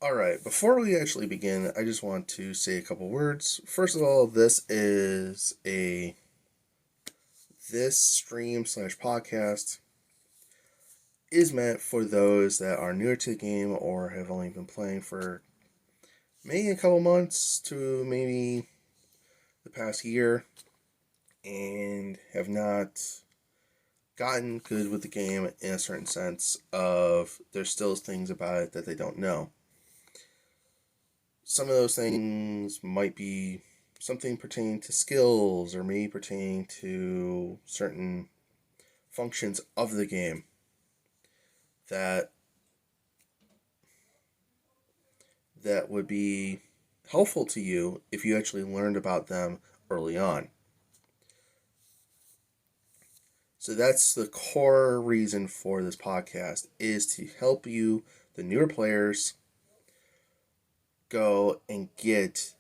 Alright, before we actually begin, I just want to say a couple words. First of all, this stream slash podcast is meant for those that are newer to the game or have only been playing for maybe a couple months to maybe the past year and have not gotten good with the game in a certain sense of there's still things about it that they don't know. Some of those things might be something pertaining to skills or maybe pertaining to certain functions of the game that would be helpful to you if you actually learned about them early on. So that's the core reason for this podcast, is to help you, the newer players, go and get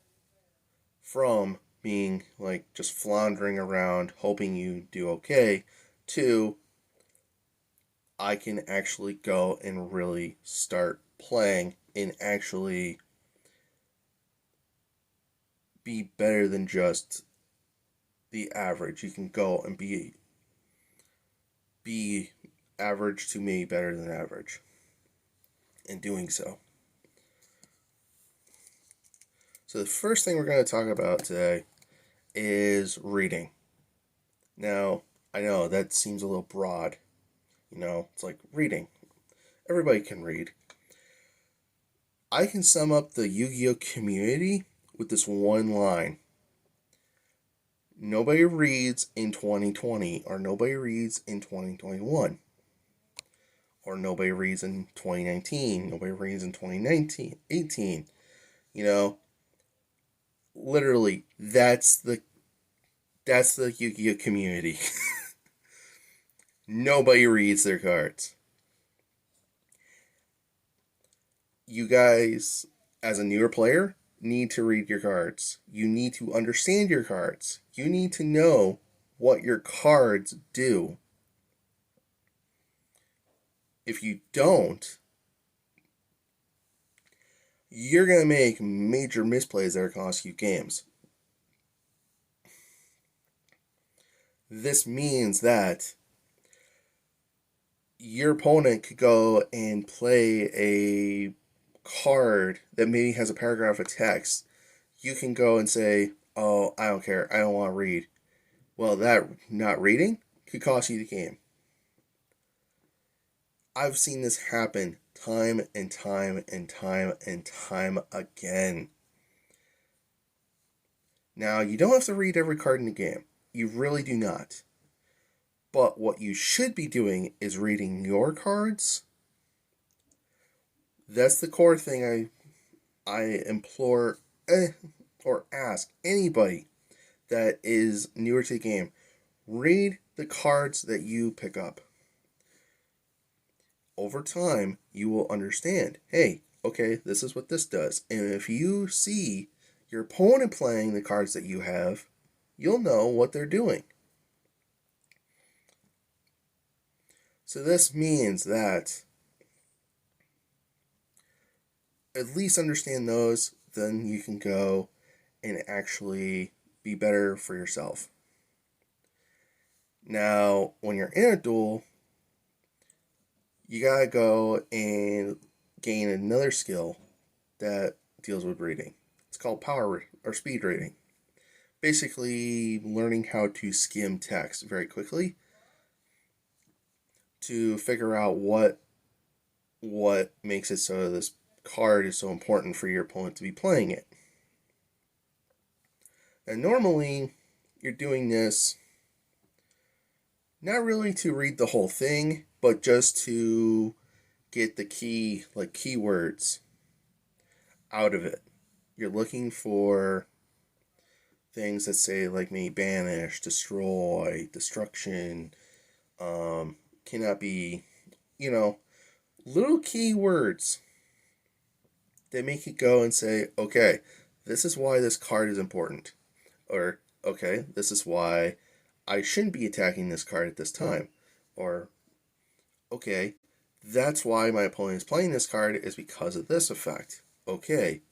from being like just floundering around hoping you do okay to I can actually go and really start playing and actually be better than just the average. You can go and be average to maybe better than average in doing so. So the first thing we're going to talk about today is reading. Now, I know that seems a little broad. It's like reading. Everybody can read. I can sum up the Yu-Gi-Oh community with this one line. Nobody reads in 2020, or nobody reads in 2021. Or nobody reads in 2019, nobody reads in 2019, 18. Literally, that's the Yu-Gi-Oh community. Nobody reads their cards. You guys, as a newer player, need to read your cards. You need to understand your cards. You need to know what your cards do. If you don't, you're going to make major misplays that are going to cost you games. This means that your opponent could go and play a card that maybe has a paragraph of text. You can go and say, oh, I don't care, I don't want to read. Well, that not reading could cost you the game. I've seen this happen time and time and time and time again. Now, you don't have to read every card in the game. You really do not. But what you should be doing is reading your cards. That's the core thing I implore or ask anybody that is newer to the game. Read the cards that you pick up. Over time, you will understand, hey, okay, this is what this does. And if you see your opponent playing the cards that you have, you'll know what they're doing. So this means that at least understand those, then you can go and actually be better for yourself. Now, when you're in a duel, you gotta go and gain another skill that deals with reading. It's called power or speed reading. Basically, learning how to skim text very quickly to figure out what makes it so this card is so important for your opponent to be playing it. And normally, you're doing this not really to read the whole thing, but just to get the keywords out of it. You're looking for things that say like maybe banish, destroy, destruction, cannot be, little keywords that make you go and say, okay, this is why this card is important. Or, okay, this is why I shouldn't be attacking this card at this time. Or, okay, that's why my opponent is playing this card, is because of this effect. okay,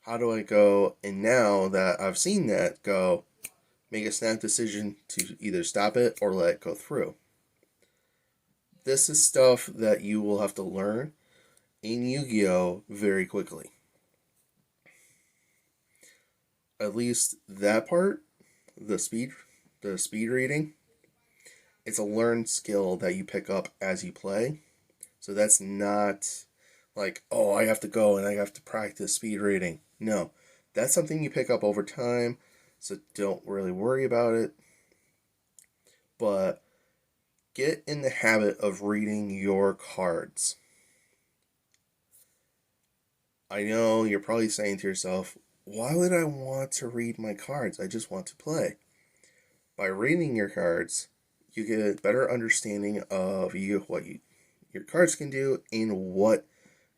how do I go, and now that I've seen that, go make a snap decision to either stop it or let it go through. This is stuff that you will have to learn in Yu-Gi-Oh very quickly. At least that part, the speed, the speed reading, it's a learned skill that you pick up as you play. So that's not like, oh, I have to go and I have to practice speed reading. No, that's something you pick up over time. So don't really worry about it. But get in the habit of reading your cards. I know you're probably saying to yourself, why would I want to read my cards? I just want to play. By reading your cards, you get a better understanding of your cards can do and what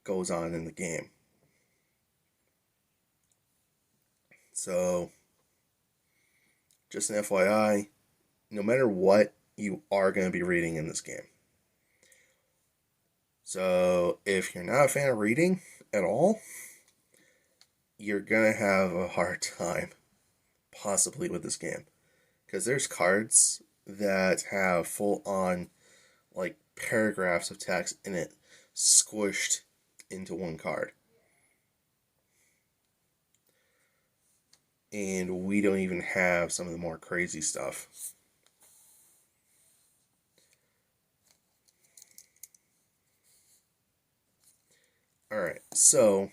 goes on in the game. So, just an FYI, no matter what, you are going to be reading in this game. So, if you're not a fan of reading at all, you're going to have a hard time, possibly, with this game. Because there's cards that have full on, like, paragraphs of text in it squished into one card. And we don't even have some of the more crazy stuff. Alright, so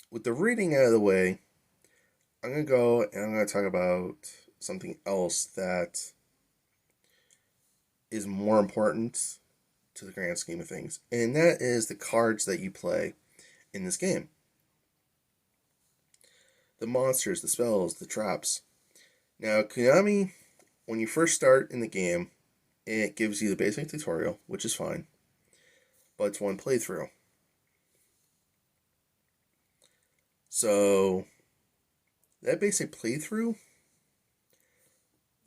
with the reading out of the way, I'm going to go and I'm going to talk about something else that is more important to the grand scheme of things, and that is the cards that you play in this game. The monsters, the spells, the traps. Now, Konami, when you first start in the game, it gives you the basic tutorial, which is fine, but it's one playthrough. So, that basic playthrough,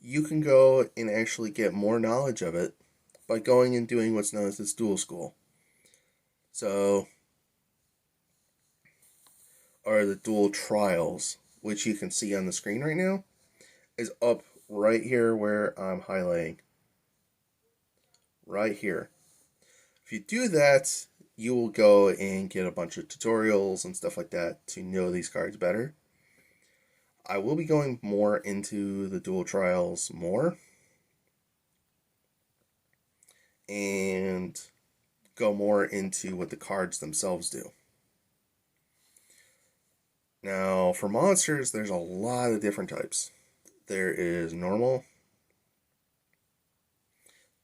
you can go and actually get more knowledge of it by going and doing what's known as this dual school. So, are the dual trials, which you can see on the screen right now, is up right here where I'm highlighting. Right here. If you do that, you will go and get a bunch of tutorials and stuff like that to know these cards better. I will be going more into the dual trials more. And go more into what the cards themselves do. Now, for monsters, there's a lot of different types. There is normal,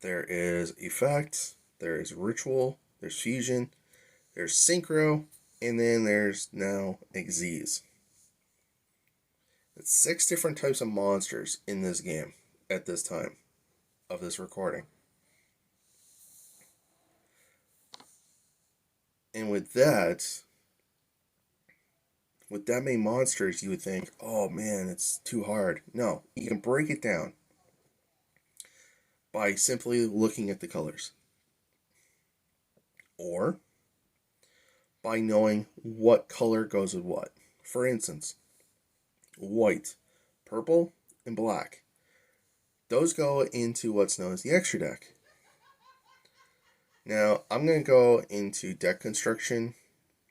there is effect, there is ritual, there's fusion, there's synchro, and then there's now Xyz. It's 6 different types of monsters in this game at this time of this recording. And with that many monsters, you would think, oh man, it's too hard. No, you can break it down by simply looking at the colors. Or by knowing what color goes with what. For instance, white, purple, and black. Those go into what's known as the extra deck. Now, I'm going to go into deck construction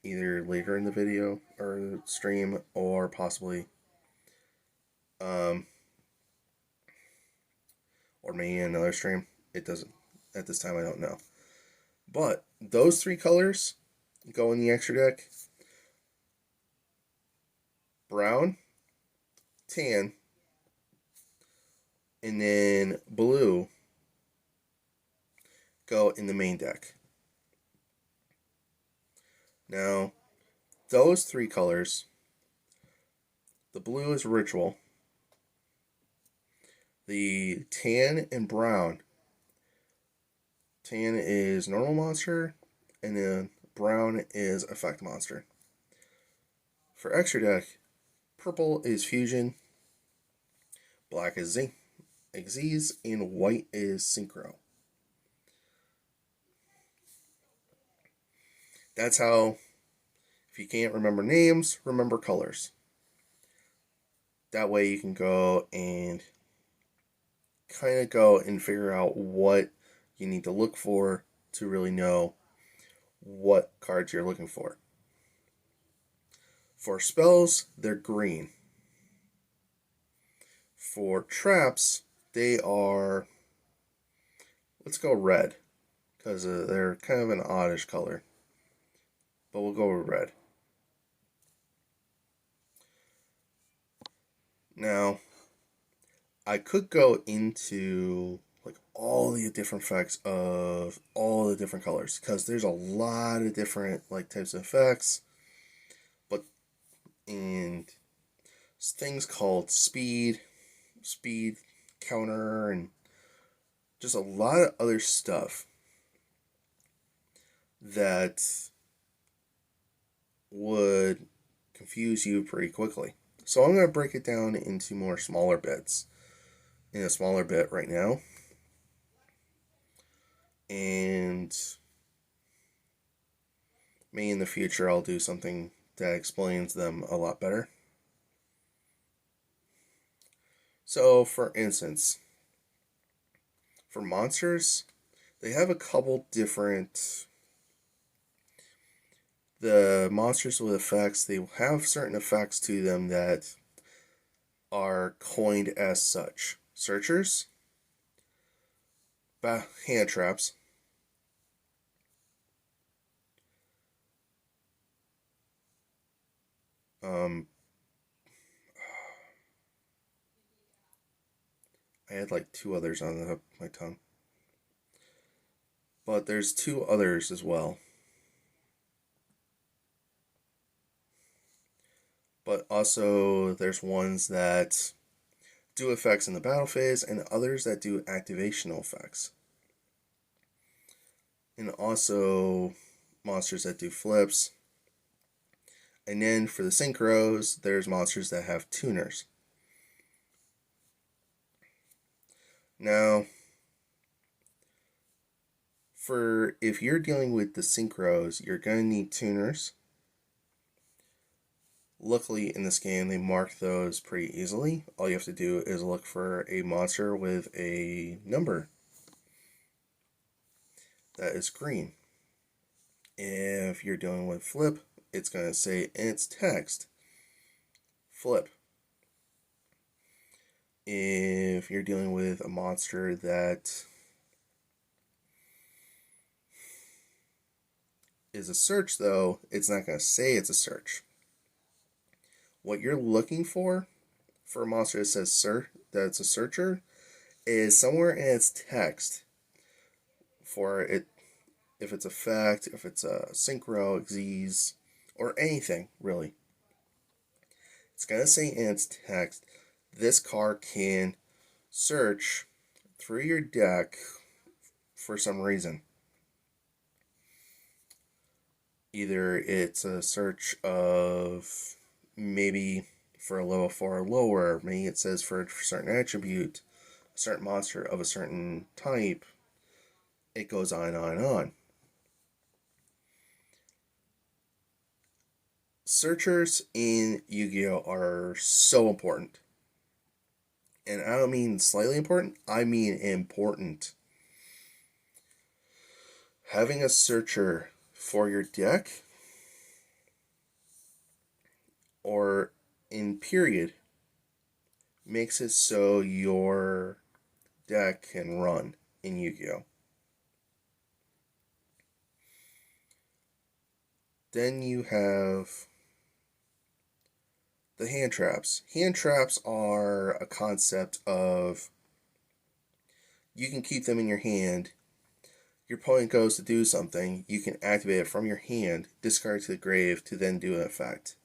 either later in the video or stream, or possibly or maybe another stream. It doesn't, at this time I don't know. But those 3 colors go in the extra deck. Brown, tan, and then blue go in the main deck. Now, those 3 colors, the blue is ritual, the tan and brown, tan is normal monster, and then brown is effect monster. For extra deck, purple is fusion, black is Xyz, and white is synchro. That's how If you can't remember names, remember colors. That way you can go and figure out what you need to look for to really know what cards you're looking for. For spells, they're green. For traps, they are, let's go red, because they're kind of an oddish color. But we'll go with red. Now, I could go into like all the different effects of all the different colors, because there's a lot of different like types of effects, but and things called speed counter, and just a lot of other stuff that would confuse you pretty quickly. So I'm going to break it down into more smaller bits. In a smaller bit right now. And maybe in the future I'll do something that explains them a lot better. So, for instance, for monsters, they have a couple different. The monsters with effects, they have certain effects to them that are coined as such. Searchers, hand traps, I had like two others on the tip of my tongue. But there's two others as well. But also, there's ones that do effects in the battle phase, and others that do activational effects. And also, monsters that do flips. And then for the synchros, there's monsters that have tuners. Now, for if you're dealing with the synchros, you're going to need tuners. Luckily, in this game, they mark those pretty easily. All you have to do is look for a monster with a number that is green. If you're dealing with flip, it's going to say in its text, flip. If you're dealing with a monster that is a search, though, it's not going to say it's a search. What you're looking for a monster that says that it's a searcher is somewhere in its text for it, if it's a fact, if it's a synchro, exes, or anything really. It's going to say in its text, this card can search through your deck for some reason. Either it's a search of maybe for a level 4 or lower, maybe it says for a certain attribute, a certain monster of a certain type. It goes on and on and on. Searchers in Yu-Gi-Oh! Are so important. And I don't mean slightly important, I mean important. Having a searcher for your deck, or in period, makes it so your deck can run in Yu-Gi-Oh! Then you have the hand traps. Hand traps are a concept of you can keep them in your hand. Your opponent goes to do something, you can activate it from your hand, discard it to the grave to then do an effect.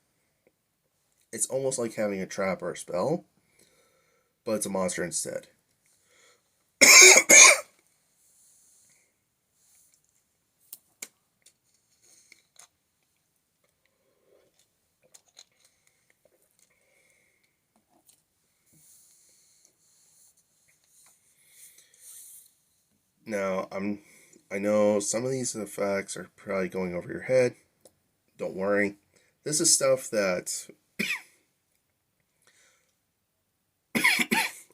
It's almost like having a trap or a spell, but it's a monster instead. Now, I know some of these effects are probably going over your head. Don't worry. This is stuff that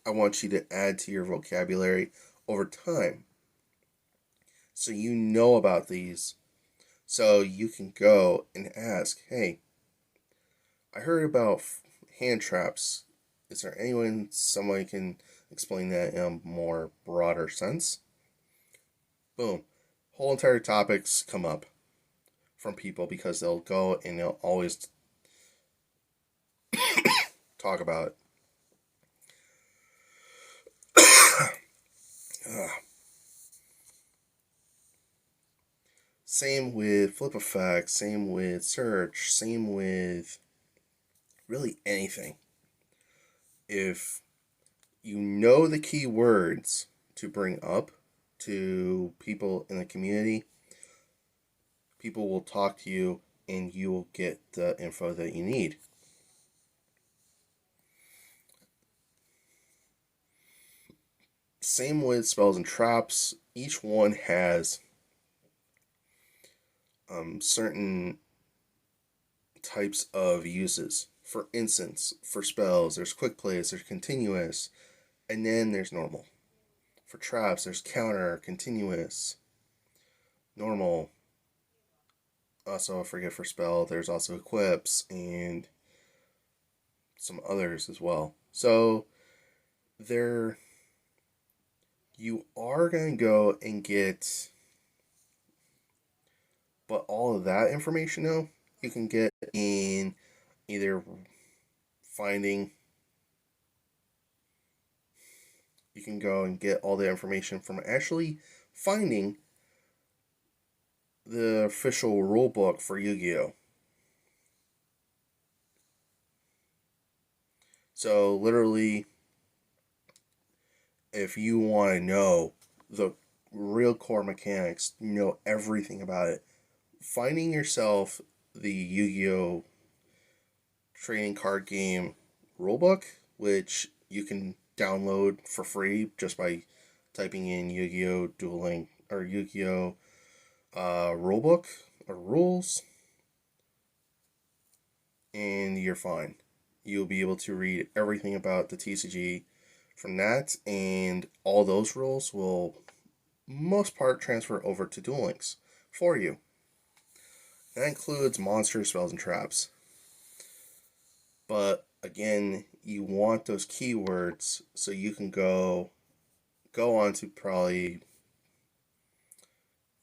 I want you to add to your vocabulary over time. So you know about these. So you can go and ask, hey, I heard about hand traps. Is there somebody can explain that in a more broader sense? Boom. Whole entire topics come up from people because they'll go and they'll always talk about it. Same with flip effects, same with search, same with really anything. If you know the key words to bring up to people in the community, people will talk to you and you will get the info that you need. Same with spells and traps. Each one has certain types of uses. For instance, for spells, there's quick plays, there's continuous, and then there's normal. For traps, there's counter, continuous, normal. Also, I forget for spell, there's also equips and some others as well. So, there, you are going to go and get, but all of that information, though, you can get in either finding, you can go and get all the information from actually finding the official rulebook for Yu-Gi-Oh! So literally, if you want to know the real core mechanics, know everything about it, finding yourself the Yu-Gi-Oh! Trading card game rulebook, which you can download for free just by typing in Yu-Gi-Oh! Duel Link or Yu-Gi-Oh! Rulebook or rules, and you're fine. You'll be able to read everything about the TCG from that, and all those rules will most part transfer over to Duel Links for you. That includes monsters, spells, and traps. But again, you want those keywords so you can go on to probably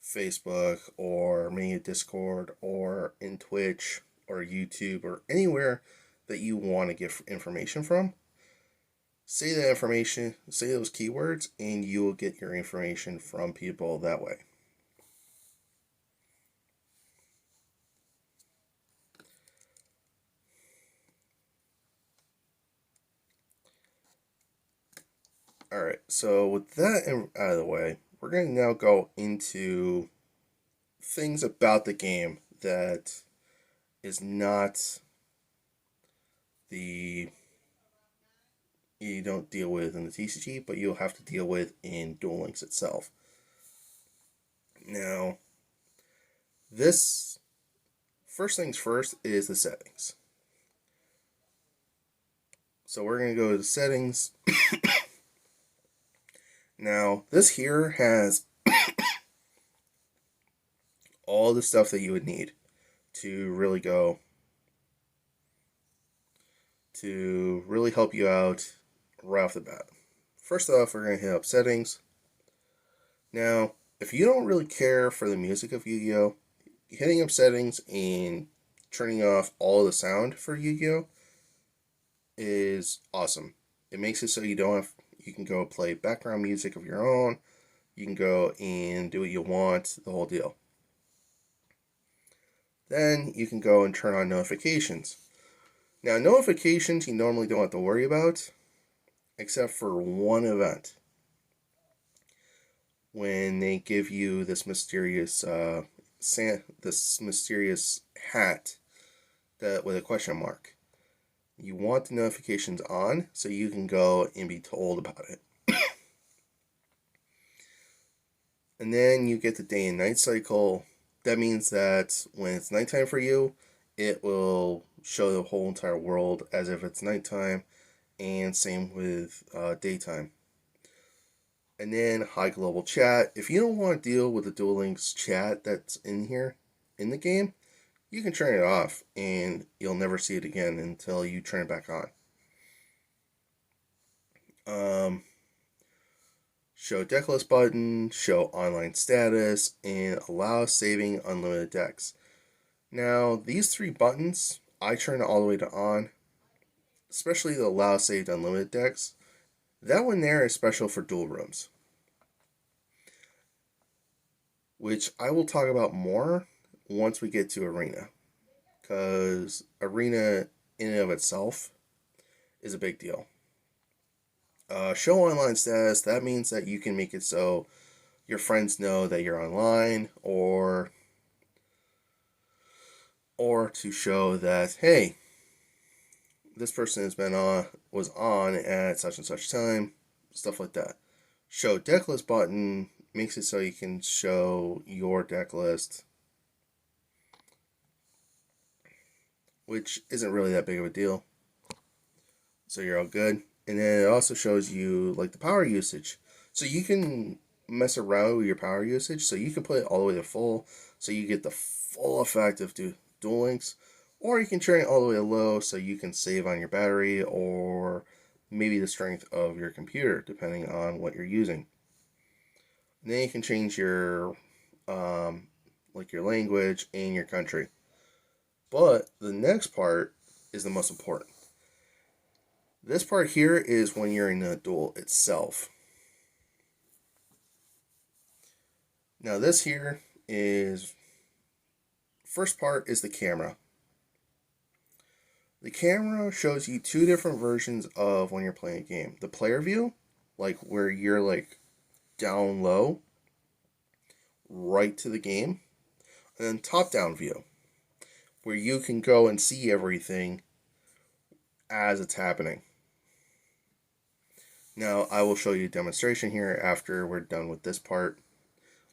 Facebook or maybe Discord or in Twitch or YouTube or anywhere that you want to get information from. Say that information, say those keywords, and you will get your information from people that way. Alright, so with that out of the way, we're going to now go into things about the game that is not the you don't deal with in the TCG, but you'll have to deal with in Duel Links itself. Now, this first things first is the settings. So we're going to go to the settings. Now, this here has all the stuff that you would need to really go to really help you out right off the bat. First off, we're going to hit up settings. Now, if you don't really care for the music of Yu-Gi-Oh, hitting up settings and turning off all the sound for Yu-Gi-Oh is awesome. It makes it so you can go play background music of your own. You can go and do what you want, the whole deal. Then you can go and turn on notifications. Now, notifications you normally don't have to worry about, except for one event. When they give you this mysterious hat that with a question mark. You want the notifications on so you can go and be told about it. And then you get the day and night cycle. That means that when it's nighttime for you, it will show the whole entire world as if it's nighttime, and same with daytime. And then high global chat. If you don't want to deal with the Duel Links chat that's in here in the game, you can turn it off and you'll never see it again until you turn it back on. Show decklist button, show online status, and allow saving unlimited decks. Now, these three buttons, I turn all the way to on, especially the allow saved unlimited decks. That one there is special for duel rooms, which I will talk about more once we get to Arena, because Arena in and of itself is a big deal. Show online status, that means that you can make it so your friends know that you're online, or to show that, hey, this person was on at such and such time, stuff like that. Show deck list button makes it so you can show your deck list, which isn't really that big of a deal. So you're all good. And then it also shows you like the power usage. So you can mess around with your power usage. So you can put it all the way to full, so you get the full effect of Duel Links. Or you can turn it all the way to low so you can save on your battery or maybe the strength of your computer, depending on what you're using. And then you can change your like your language and your country. But the next part is the most important. This part here is when you're in the duel itself. Now this here is, first part is the camera. The camera shows you two different versions of when you're playing a game. The player view, like where you're like down low, right to the game. And then top down view, where you can go and see everything as it's happening. Now, I will show you a demonstration here after we're done with this part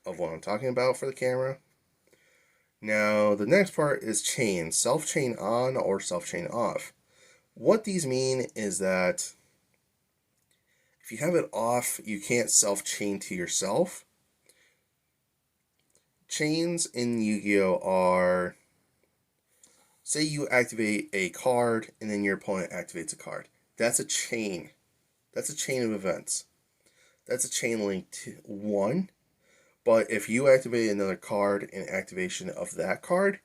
of what I'm talking about for the camera. Now, the next part is chain. Self-chain on or self-chain off. What these mean is that if you have it off, you can't self-chain to yourself. Chains in Yu-Gi-Oh! Are, say you activate a card and then your opponent activates a card. That's a chain. That's a chain of events. That's a chain link to one. But if you activate another card and activation of that card,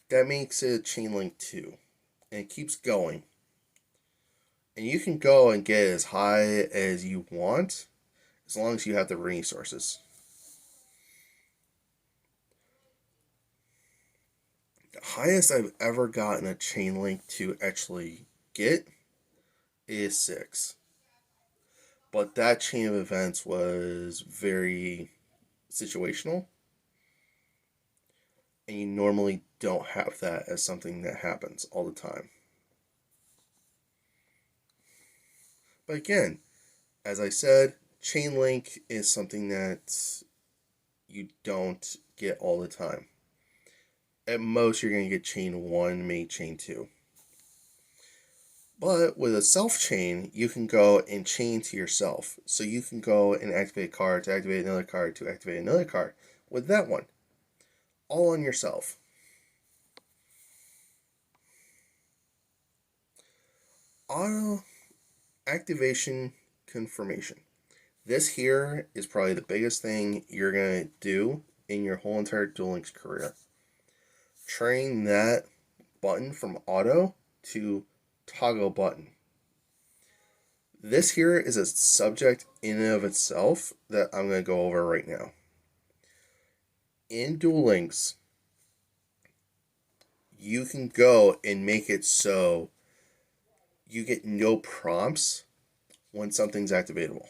that makes it chain link 2. And it keeps going. And you can go and get as high as you want, as long as you have the resources. The highest I've ever gotten a chain link to actually get is 6. But that chain of events was very situational. And you normally don't have that as something that happens all the time. But again, as I said, chain link is something that you don't get all the time. At most, you're going to get chain 1, maybe chain 2. But with a self-chain, you can go and chain to yourself. So you can go and activate a card to activate another card to activate another card with that one. All on yourself. Auto activation confirmation. This here is probably the biggest thing you're going to do in your whole entire Duel Links career. Turning that button from auto to toggle button. This here is a subject in and of itself that I'm going to go over right now. In Duel Links, you can go and make it so you get no prompts when something's activatable.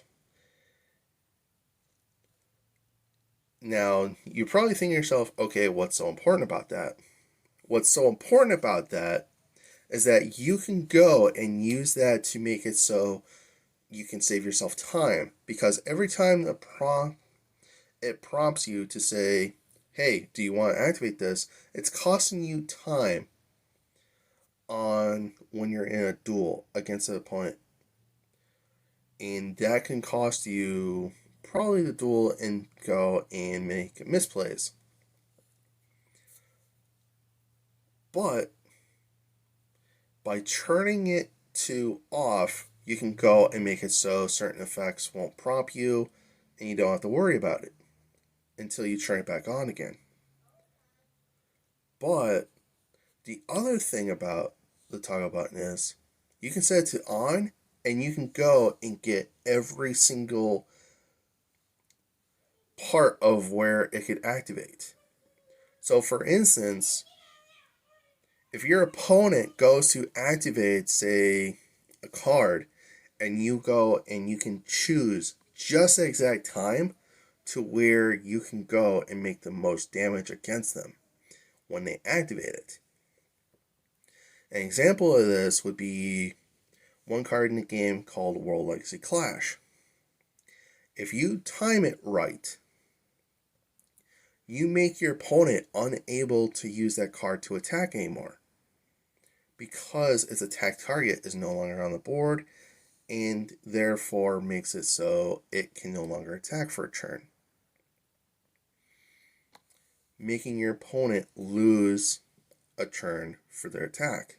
Now, you probably think to yourself, okay, what's so important about that? What's so important about that is that you can go and use that to make it so you can save yourself time. Because every time it prompts you to say, hey, do you want to activate this? It's costing you time on when you're in a duel against an opponent. And that can cost you probably the duel and go and make misplays. But by turning it to off, you can go and make it so certain effects won't prompt you and you don't have to worry about it until you turn it back on again. But the other thing about the toggle button is you can set it to on and you can go and get every single part of where it could activate. So for instance, if your opponent goes to activate, say, a card, and you go and you can choose just the exact time to where you can go and make the most damage against them when they activate it. An example of this would be one card in the game called World Legacy Clash. If you time it right, you make your opponent unable to use that card to attack anymore because its attack target is no longer on the board and therefore makes it so it can no longer attack for a turn, making your opponent lose a turn for their attack.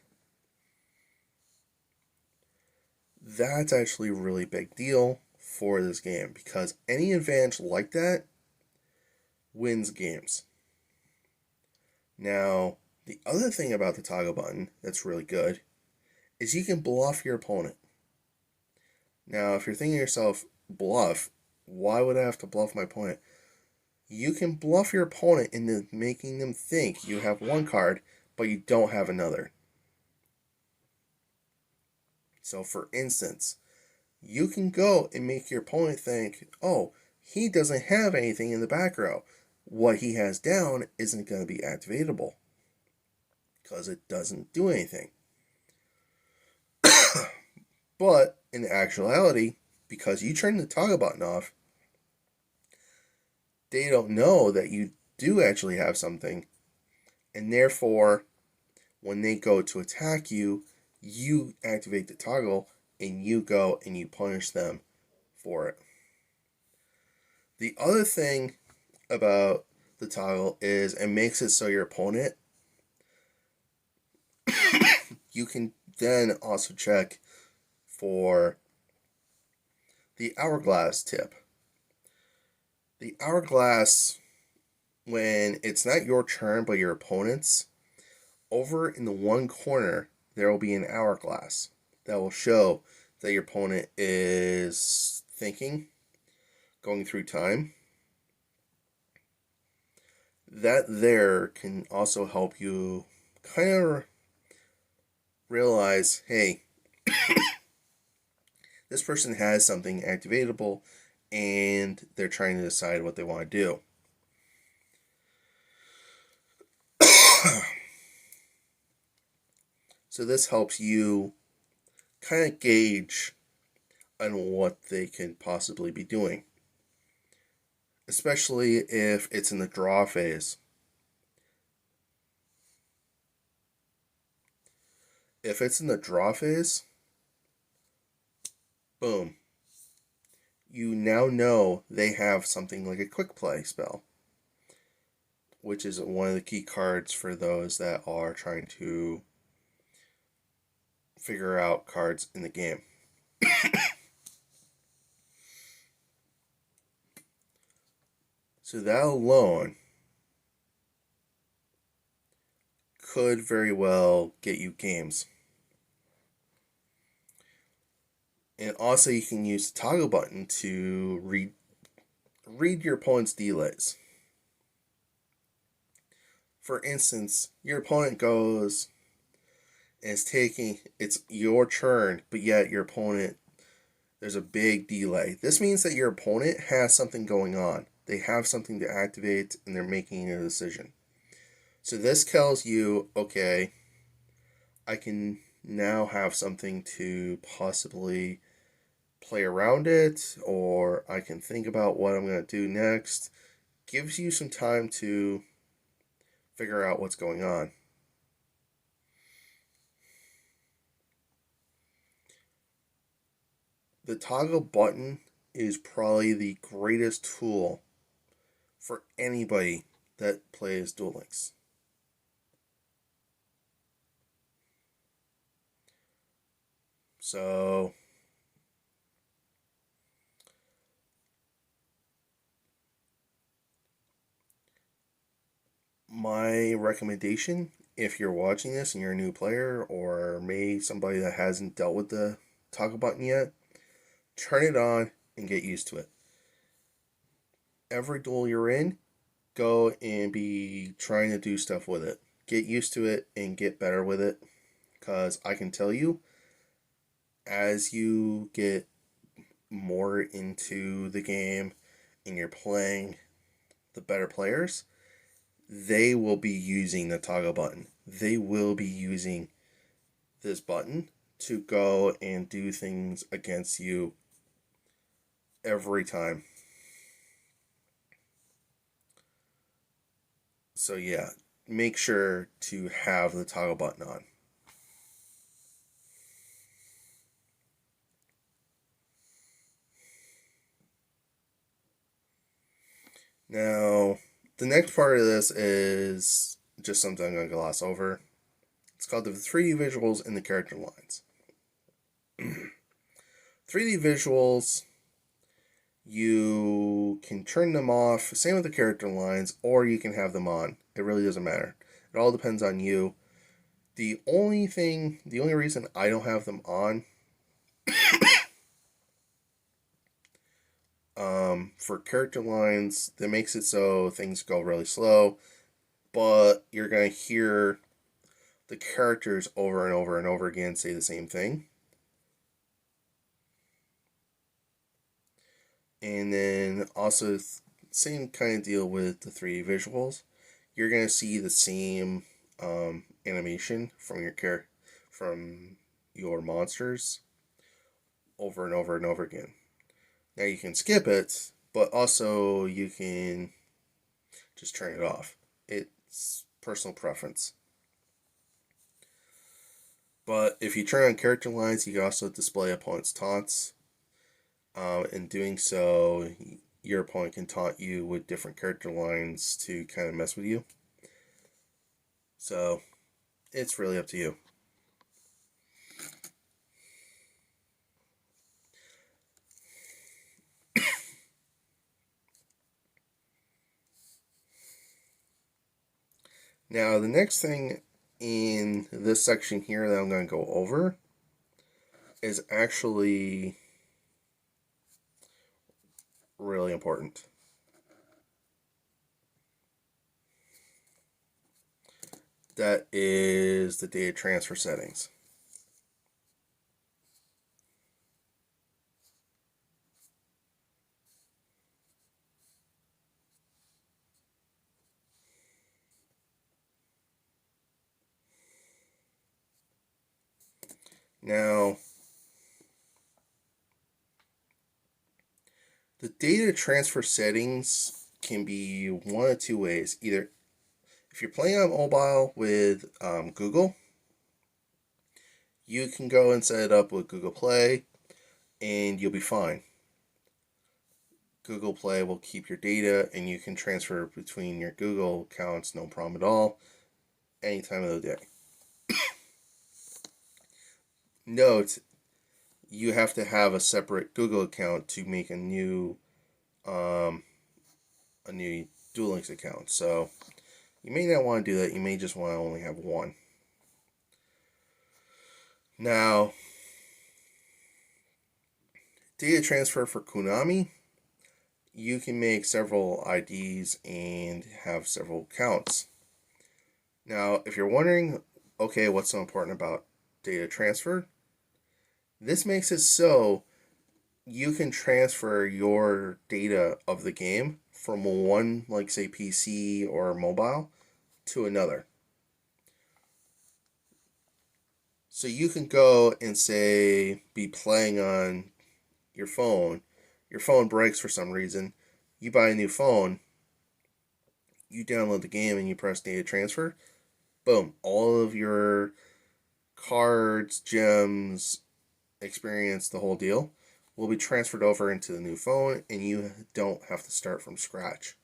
That's actually a really big deal for this game because any advantage like that wins games. Now, the other thing about the toggle button that's really good is you can bluff your opponent. Now, if you're thinking to yourself, bluff, why would I have to bluff my opponent? You can bluff your opponent into making them think you have one card, but you don't have another. So, for instance, you can go and make your opponent think, oh, he doesn't have anything in the back row. What he has down isn't going to be activatable because it doesn't do anything. But in actuality, because you turn the toggle button off, they don't know that you do actually have something, and therefore, when they go to attack you, you activate the toggle and you go and you punish them for it. The other thing about the toggle is it makes it so your opponent, you can then also check for the hourglass tip. The hourglass, when it's not your turn but your opponent's, over in the one corner there will be an hourglass that will show that your opponent is thinking, going through time. That there can also help you kind of realize, hey, this person has something activatable and they're trying to decide what they want to do. So this helps you kind of gauge on what they can possibly be doing, especially if it's in the draw phase. If it's in the draw phase, boom, you now know they have something like a quick play spell, which is one of the key cards for those that are trying to figure out cards in the game. So that alone could very well get you games. And also you can use the toggle button to read your opponent's delays. For instance, your opponent goes and it's your turn, but yet your opponent, there's a big delay. This means that your opponent has something going on. They have something to activate and they're making a decision. So this tells you, okay, I can now have something to possibly play around it, or I can think about what I'm going to do next. Gives you some time to figure out what's going on. the toggle button is probably the greatest tool for anybody that plays Duel Links. So my recommendation, if you're watching this and you're a new player, or maybe somebody that hasn't dealt with the toggle button yet, turn it on and get used to it. Every duel you're in, go and be trying to do stuff with it. Get used to it and get better with it. Because I can tell you, as you get more into the game and you're playing the better players, they will be using the toggle button. They will be using this button to go and do things against you every time. So yeah, make sure to have the toggle button on. Now, the next part of this is just something I'm going to gloss over. It's called the 3D visuals and the character lines. 3D visuals, you can turn them off, same with the character lines, or you can have them on. It really doesn't matter. It all depends on you. The only reason I don't have them on for character lines, that makes it so things go really slow, but you're going to hear the characters over and over and over again say the same thing. And then also, same kind of deal with the 3D visuals. You're going to see the same animation from your monsters over and over and over again. Now you can skip it, but also you can just turn it off. It's personal preference. But if you turn on character lines, you can also display opponent's taunts. In doing so, your opponent can taunt you with different character lines to kind of mess with you. So, it's really up to you. Now, the next thing in this section here that I'm going to go over is actually really important. That is the data transfer settings. Now, the data transfer settings can be one of two ways. Either if you're playing on mobile with Google, you can go and set it up with Google Play and you'll be fine. Google Play will keep your data and you can transfer between your Google accounts, no problem at all, any time of the day. Note, you have to have a separate Google account to make a new Duel Links account. So you may not want to do that. You may just want to only have one. Now, data transfer for Konami, you can make several IDs and have several accounts. Now, if you're wondering, okay, what's so important about data transfer? This makes it so you can transfer your data of the game from one, like say PC or mobile, to another. So you can go and say, be playing on your phone breaks for some reason, you buy a new phone, you download the game and you press data transfer, boom, all of your cards, gems, experience, the whole deal will be transferred over into the new phone, and you don't have to start from scratch.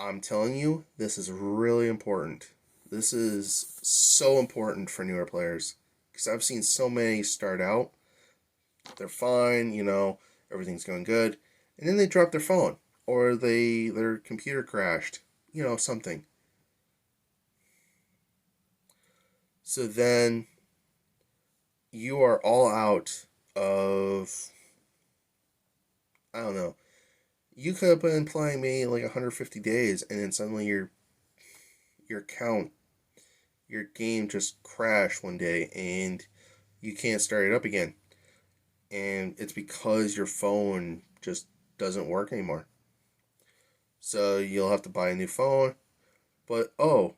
I'm telling you, this is really important. This is so important for newer players because I've seen so many start out, they're fine, everything's going good, and then they drop their phone or their computer crashed, something. So then you are all out of, I don't know. You could have been playing me like 150 days, and then suddenly your account, your game just crashed one day, and you can't start it up again. And it's because your phone just doesn't work anymore. So you'll have to buy a new phone. But oh,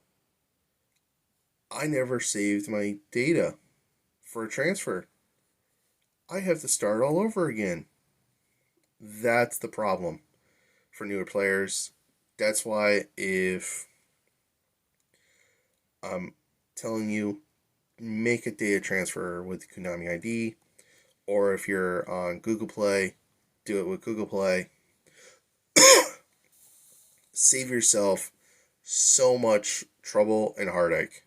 I never saved my data for a transfer. I have to start all over again. That's the problem for newer players. That's why if I'm telling you, make a data transfer with Konami ID, or if you're on Google Play, do it with Google Play. Save yourself so much trouble and heartache.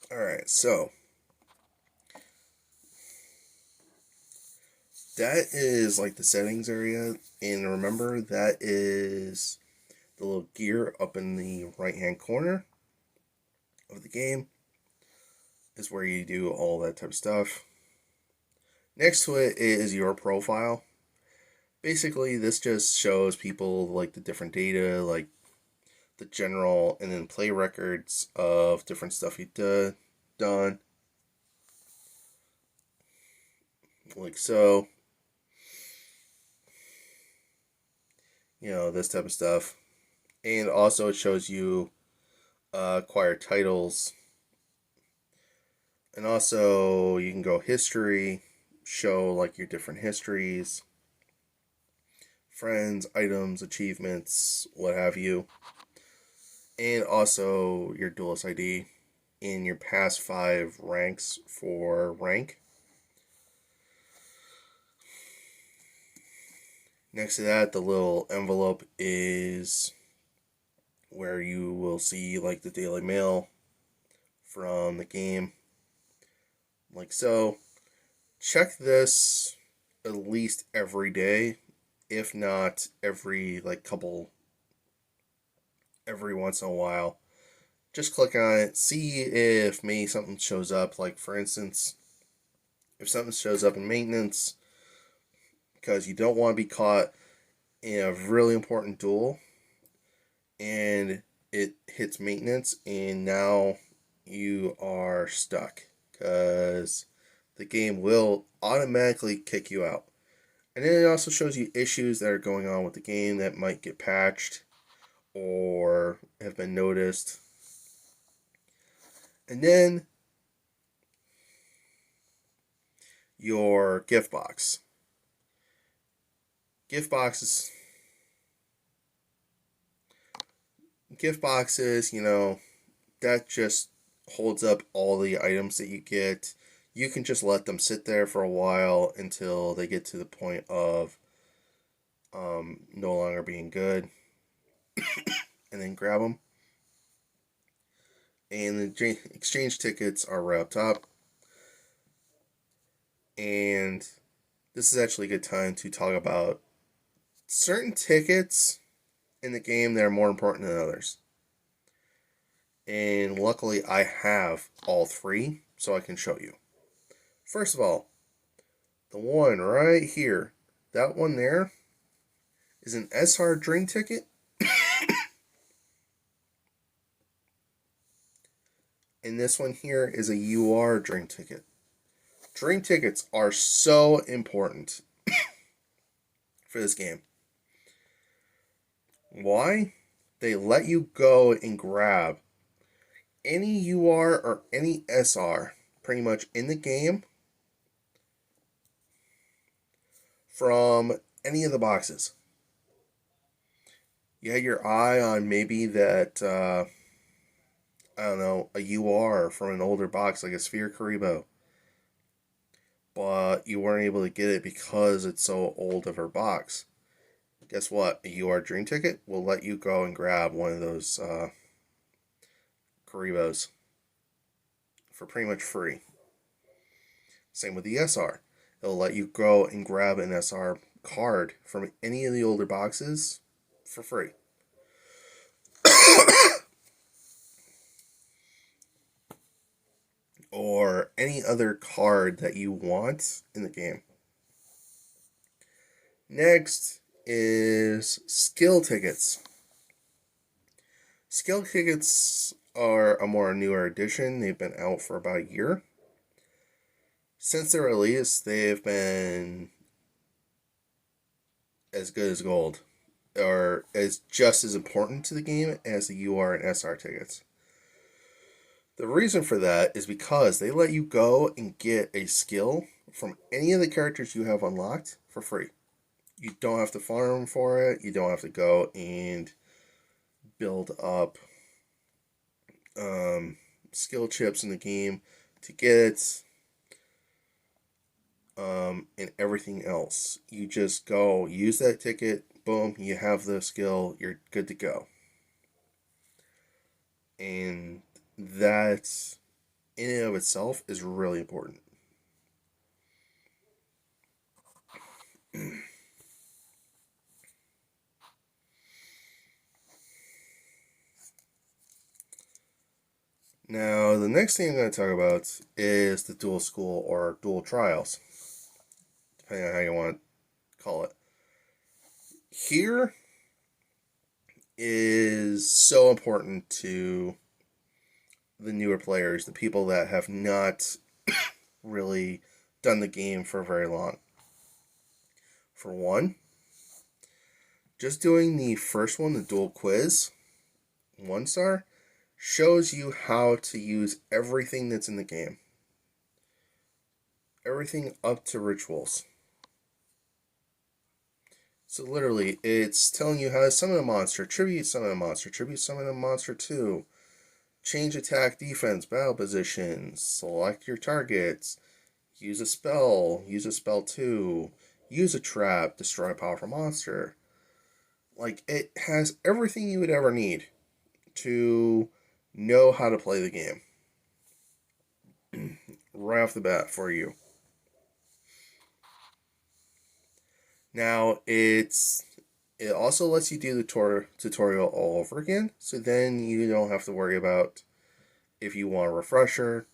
Alright, so that is like the settings area, and remember that is the little gear up in the right hand corner of the game is where you do all that type of stuff. Next to it is your profile. Basically, this just shows people like the different data, like the general, and then play records of different stuff you done. Like so. This type of stuff. And also it shows you acquired titles. And also you can go history, show like your different histories, friends, items, achievements, what have you. And also your duelist ID in your past 5 ranks for rank. Next to that, the little envelope is where you will see like the Daily Mail from the game. Like so. Check this at least every day, if not every every once in a while. Just click on it, see if maybe something shows up. Like for instance, if something shows up in maintenance, because you don't want to be caught in a really important duel and it hits maintenance and now you are stuck because the game will automatically kick you out. And then it also shows you issues that are going on with the game that might get patched or have been noticed. And then your gift box. Gift boxes, that just holds up all the items that you get. You can just let them sit there for a while until they get to the point of no longer being good, and then grab them. And the exchange tickets are right up top. And this is actually a good time to talk about certain tickets in the game that are more important than others. And luckily, I have all 3, so I can show you. First of all, the one right here, that one there, is an SR drink ticket. And this one here is a UR drink ticket. Drink tickets are so important for this game. Why? They let you go and grab any UR or any SR pretty much in the game from any of the boxes. You had your eye on maybe that, I don't know, a UR from an older box like a Sphere Karibo, but you weren't able to get it because it's so old of a box. Guess what? A UR Dream Ticket will let you go and grab one of those Karibos for pretty much free. Same with the SR. It'll let you go and grab an SR card from any of the older boxes for free. Or any other card that you want in the game. Next is skill tickets. Skill tickets are a more newer addition. They've been out for about a year. Since their release, they've been as good as gold, or as just as important to the game as the UR and SR tickets. The reason for that is because they let you go and get a skill from any of the characters you have unlocked for free. You don't have to farm for it. You don't have to go and build up skill chips in the game to get it, and everything else. You just go, use that ticket, boom, you have the skill, you're good to go. And that, in and of itself, is really important. Now, the next thing I'm going to talk about is the dual school or dual trials, depending on how you want to call it. Here is so important to the newer players, the people that have not really done the game for very long. For one, just doing the first one, the dual quiz, 1-star, shows you how to use everything that's in the game. Everything up to rituals. So literally, it's telling you how to summon a monster, tribute summon a monster, tribute summon a monster 2, change attack, defense, battle positions, select your targets, use a spell 2, use a trap, destroy a powerful monster. Like, it has everything you would ever need to know how to play the game. Right off the bat for you. Now, it also lets you do the tutorial all over again, so then you don't have to worry about if you want a refresher.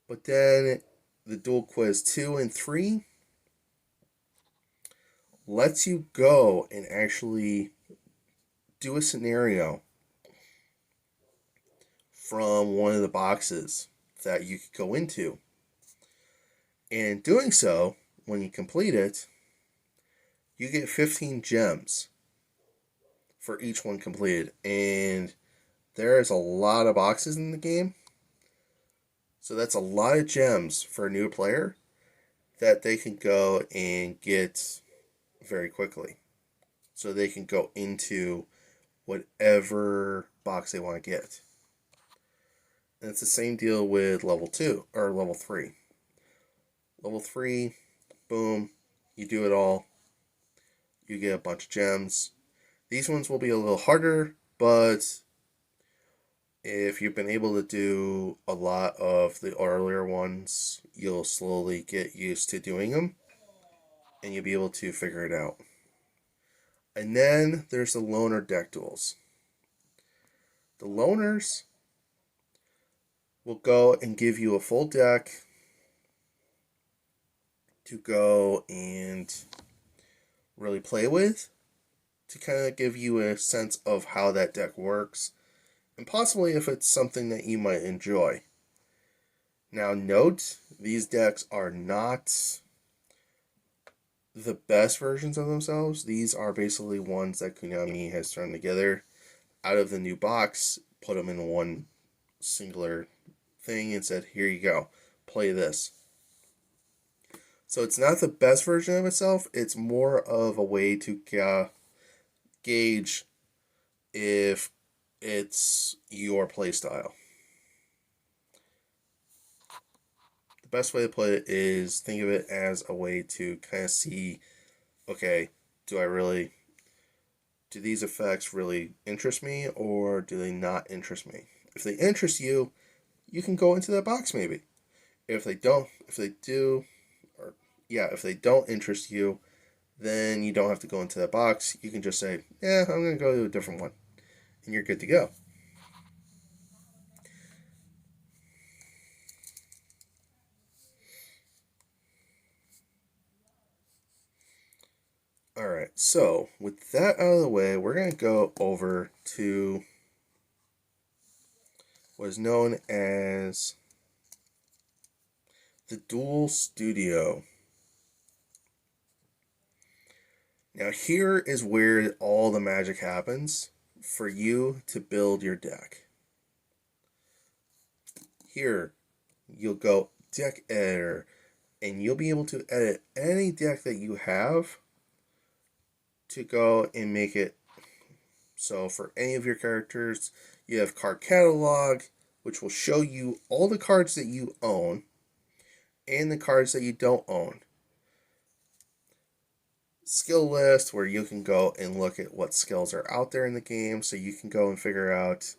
But then the dual quiz 2 and 3 lets you go and actually do a scenario from one of the boxes that you could go into. And doing so, when you complete it, you get 15 gems for each one completed. And there's a lot of boxes in the game. So that's a lot of gems for a new player that they can go and get very quickly. So they can go into whatever box they want to get. And it's the same deal with level 2 or level 3. Level 3, boom, you do it all. You get a bunch of gems. These ones will be a little harder, but if you've been able to do a lot of the earlier ones, you'll slowly get used to doing them, and you'll be able to figure it out. And then there's the loner deck duels. The loners will go and give you a full deck to go and really play with, to kind of give you a sense of how that deck works, and possibly if it's something that you might enjoy. Now note, these decks are not the best versions of themselves. These are basically ones that Konami has thrown together out of the new box, put them in one singular thing, and said, "Here you go, play this." So it's not the best version of itself. It's more of a way to gauge if it's your playstyle. The best way to put it is think of it as a way to kind of see, okay, do I really, do these effects really interest me or do they not interest me? If they interest you, you can go into that box maybe. If they don't, if they do, or yeah, if they don't interest you, then you don't have to go into that box. You can just say, yeah, I'm going to go to a different one, and you're good to go. All right, so with that out of the way, we're going to go over to what is known as the Duel Studio. Now, here is where all the magic happens for you to build your deck. Here, you'll go deck editor, and you'll be able to edit any deck that you have to go and make it so for any of your characters. You have card catalog, which will show you all the cards that you own and the cards that you don't own. Skill list, where you can go and look at what skills are out there in the game, so you can go and figure out,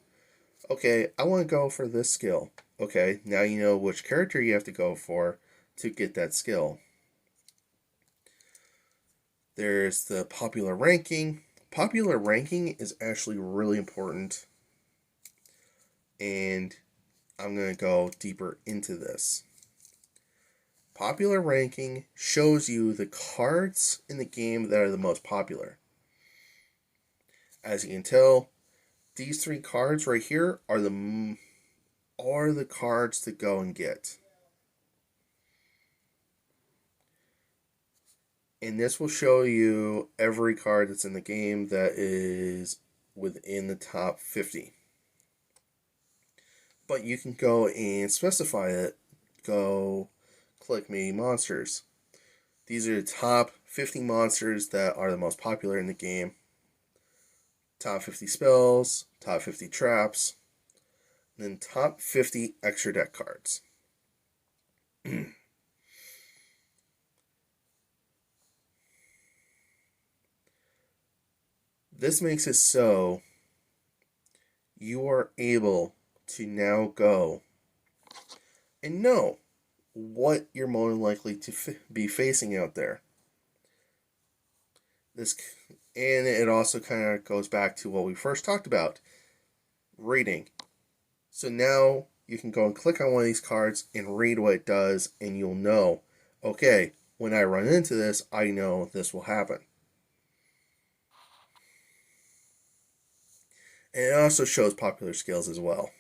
okay, I want to go for this skill. Okay, now you know which character you have to go for to get that skill. There's the popular ranking. Popular ranking is actually really important, and I'm going to go deeper into this. Popular ranking shows you the cards in the game that are the most popular. As you can tell, these three cards right here are the cards to go and get. And this will show you every card that's in the game that is within the top 50. But you can go and specify it. Go click maybe monsters. These are the top 50 monsters that are the most popular in the game. Top 50 spells, top 50 traps, and then top 50 extra deck cards. This makes it so you are able to now go and know what you're more likely to be facing out there. This, and it also kind of goes back to what we first talked about, reading. So now you can go and click on one of these cards and read what it does, and you'll know, okay, when I run into this, I know this will happen. And it also shows popular skills as well.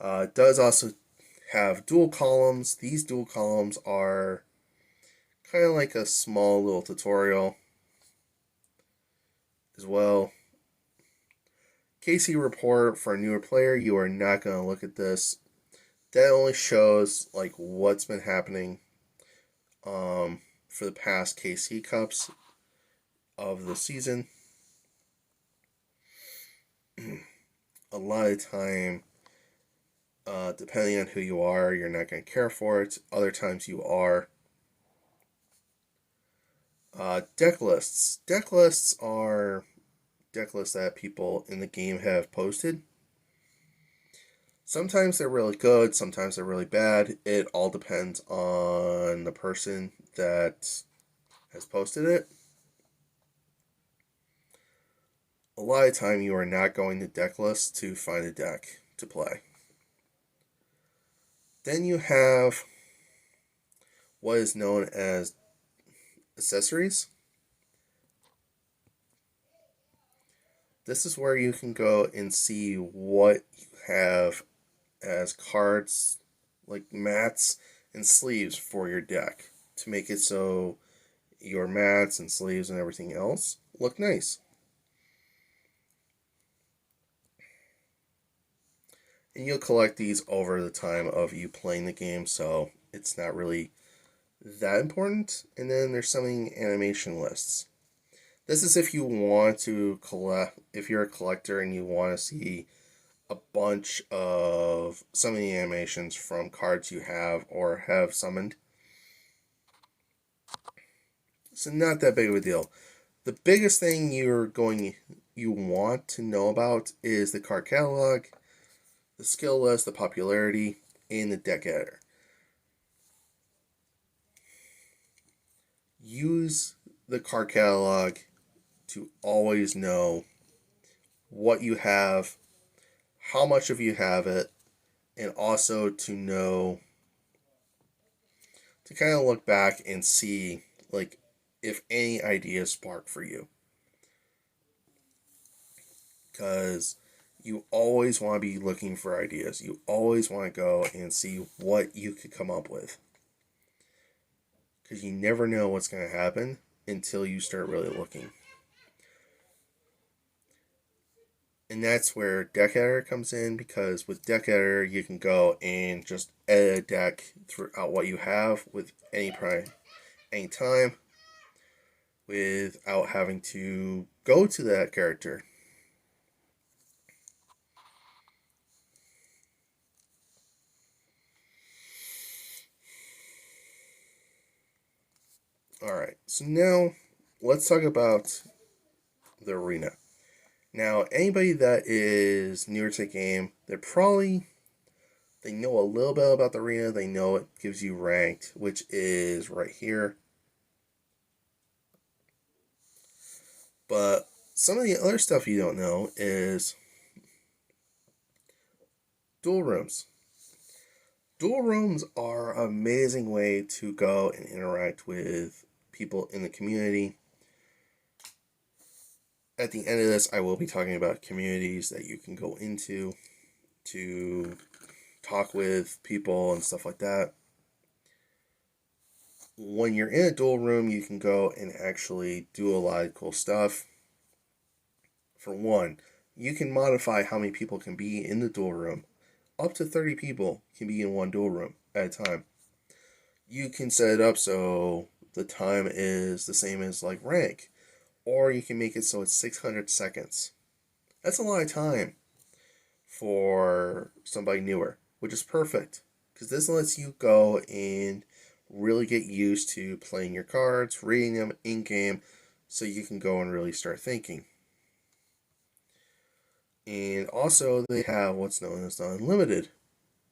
It does also have dual columns. These dual columns are kind of like a small little tutorial as well. KC report for a newer player, you are not going to look at this. That only shows like what's been happening for the past KC Cups of the season. A lot of time, depending on who you are, you're not going to care for it. Other times you are. Deck lists. Deck lists are deck lists that people in the game have posted. Sometimes they're really good, sometimes they're really bad. It all depends on the person that has posted it. A lot of time you are not going to deck lists to find a deck to play. Then you have what is known as accessories. This is where you can go and see what you have as cards, like mats and sleeves for your deck to make it so your mats and sleeves and everything else look nice. And you'll collect these over the time of you playing the game, so it's not really that important. And then there's summoning animation lists. This is if you want to collect, if you're a collector and you want to see a bunch of summoning animations from cards you have or have summoned. So not that big of a deal. The biggest thing you want to know about is the card catalog, the skill list, the popularity, and the deck editor. Use the card catalog to always know what you have, how much of you have it, and also to know, to kind of look back and see like if any ideas spark for you. Because you always want to be looking for ideas. You always want to go and see what you could come up with. Because you never know what's going to happen until you start really looking. And that's where deck editor comes in, because with deck editor you can go and just edit a deck throughout what you have with any time without having to go to that character. Alright, so now let's talk about the arena. Now, anybody that is newer to the game, they know a little bit about the arena. They know it gives you ranked, which is right here. But some of the other stuff you don't know is duel rooms. Duel rooms are an amazing way to go and interact with people in the community. At the end of this, I will be talking about communities that you can go into to talk with people and stuff like that. When you're in a duel room, you can go and actually do a lot of cool stuff. For one, you can modify how many people can be in the duel room. Up to 30 people can be in one duel room at a time. You can set it up so the time is the same as like rank, or you can make it so it's 600 seconds. That's a lot of time for somebody newer, which is perfect, because this lets you go and really get used to playing your cards, reading them in game, so you can go and really start thinking. And also, they have what's known as the unlimited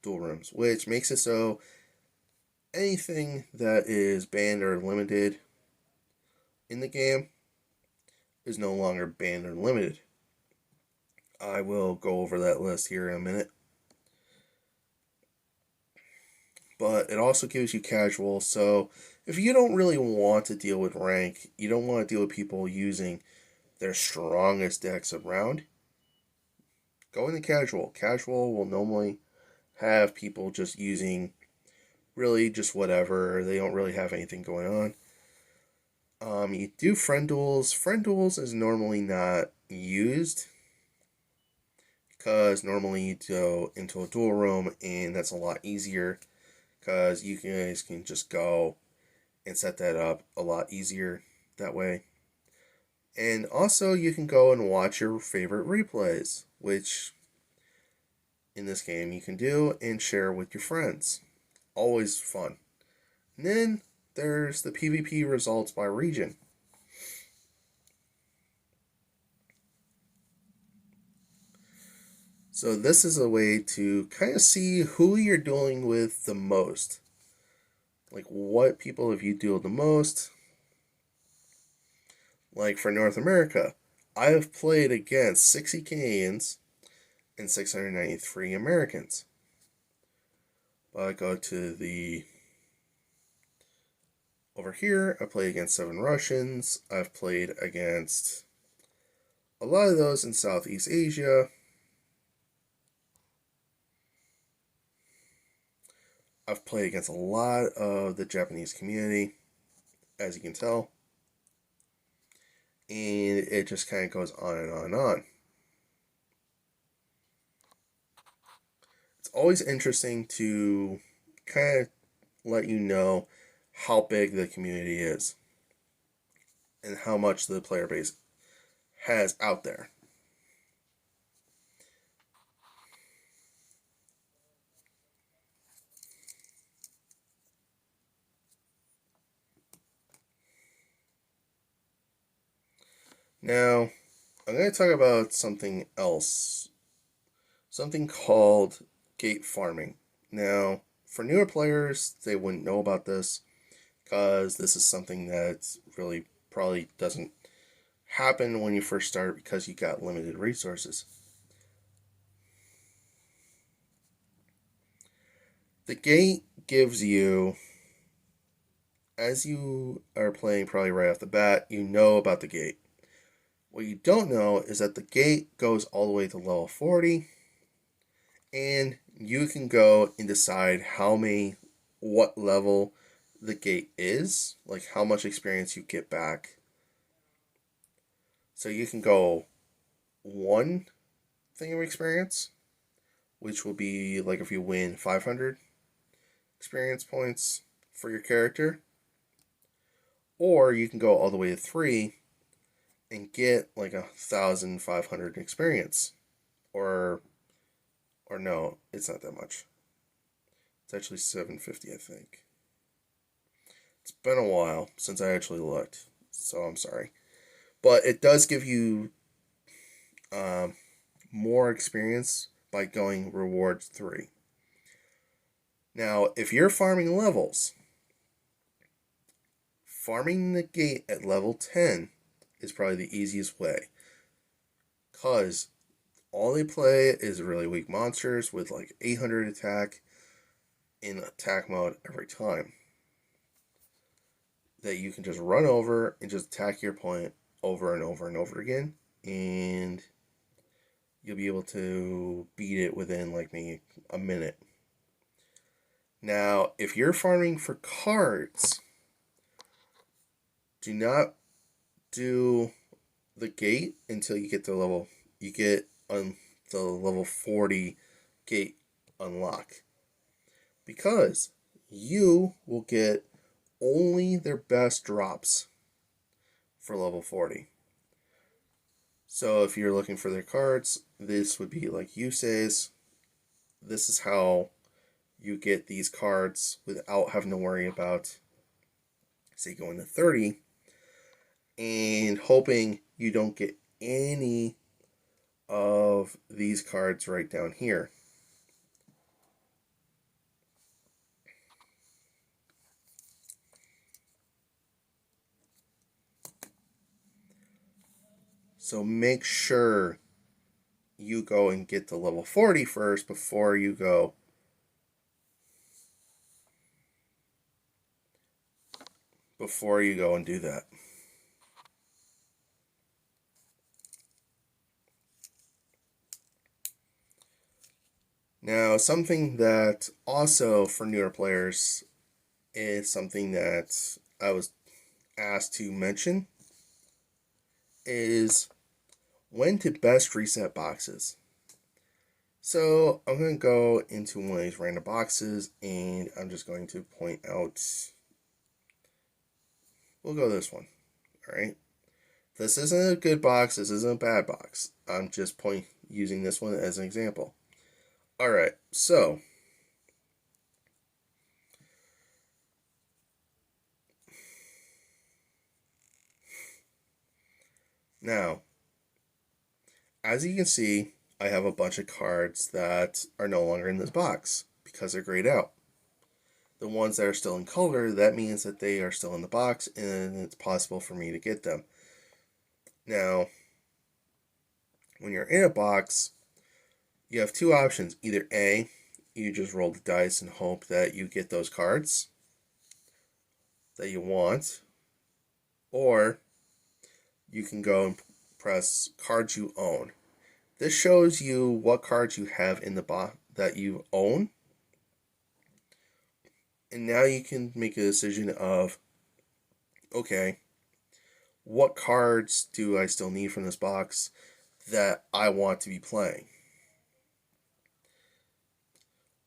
duel rooms, which makes it so anything that is banned or limited in the game is no longer banned or limited. I will go over that list here in a minute. But it also gives you casual, so if you don't really want to deal with rank, you don't want to deal with people using their strongest decks around, go into casual. Casual will normally have people just using really just whatever. They don't really have anything going on. You do friend duels. Friend duels is normally not used, because normally you go into a duel room and that's a lot easier, because you guys can just go and set that up a lot easier that way. And also you can go and watch your favorite replays, which in this game you can do and share with your friends. Always fun. And then there's the PvP results by region. So this is a way to kind of see who you're dealing with the most. Like, what people have you dueled the most? Like, for North America, I have played against 60 Canadians and 693 Americans. But I go to the... Over here, I play against 7 Russians. I've played against a lot of those in Southeast Asia. I've played against a lot of the Japanese community, as you can tell, and it just kind of goes on and on and on. It's always interesting to kind of let you know how big the community is and how much the player base has out there. Now, I'm going to talk about something else, something called gate farming. Now, for newer players, they wouldn't know about this because this is something that really probably doesn't happen when you first start because you got limited resources. The gate gives you, as you are playing probably right off the bat, you know about the gate. What you don't know is that the gate goes all the way to level 40, and you can go and decide what level the gate is, like how much experience you get back. So you can go one thing of experience, which will be like if you win 500 experience points for your character, or you can go all the way to 3 and get like 1,500 experience, or no, it's not that much. It's actually 750, I think. It's been a while since I actually looked, so I'm sorry. But it does give you um, more experience by going rewards 3. Now, if you're farming levels, farming the gate at level 10 is probably the easiest way. Because all they play is really weak monsters with like 800 attack in attack mode every time. That you can just run over and just attack your opponent over and over and over again. And you'll be able to beat it within like maybe a minute. Now, if you're farming for cards, do not do the gate until you get to level. You get on the level 40 gate unlock, because you will get only their best drops for level 40. So if you're looking for their cards, this would be like Yuseis. This is how you get these cards without having to worry about, say, going to 30 and hoping you don't get any of these cards right down here. So make sure you go and get to level 40 first before you go and do that. Now, something that also for newer players is something that I was asked to mention is when to best reset boxes. So I'm going to go into one of these random boxes and I'm just going to point out, we'll go this one, alright? This isn't a good box, this isn't a bad box. I'm just using this one as an example. Alright, so now, as you can see, I have a bunch of cards that are no longer in this box because they're grayed out. The ones that are still in color, that means that they are still in the box and it's possible for me to get them. Now, when you're in a box, you have two options. Either A, you just roll the dice and hope that you get those cards that you want, or you can go and press cards you own. This shows you what cards you have in the box that you own, And now you can make a decision of, okay, what cards do I still need from this box that I want to be playing?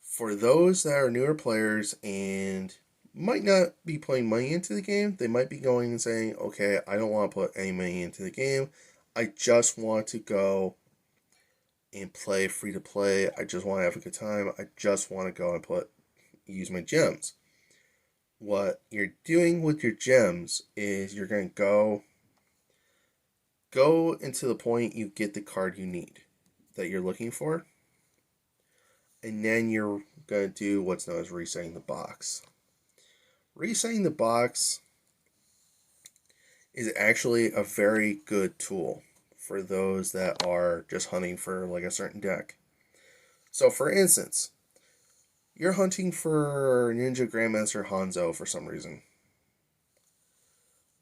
For those that are newer players and might not be putting money into the game, they might be going and saying, okay, I don't want to put any money into the game. I just want to go and play free to play. I just want to have a good time. I just want to go and use my gems. What you're doing with your gems is you're going to go into the point you get the card you need that you're looking for, and then you're going to do what's known as resetting the box. Resetting the box is actually a very good tool for those that are just hunting for like a certain deck. So for instance, you're hunting for Ninja Grandmaster Hanzo for some reason.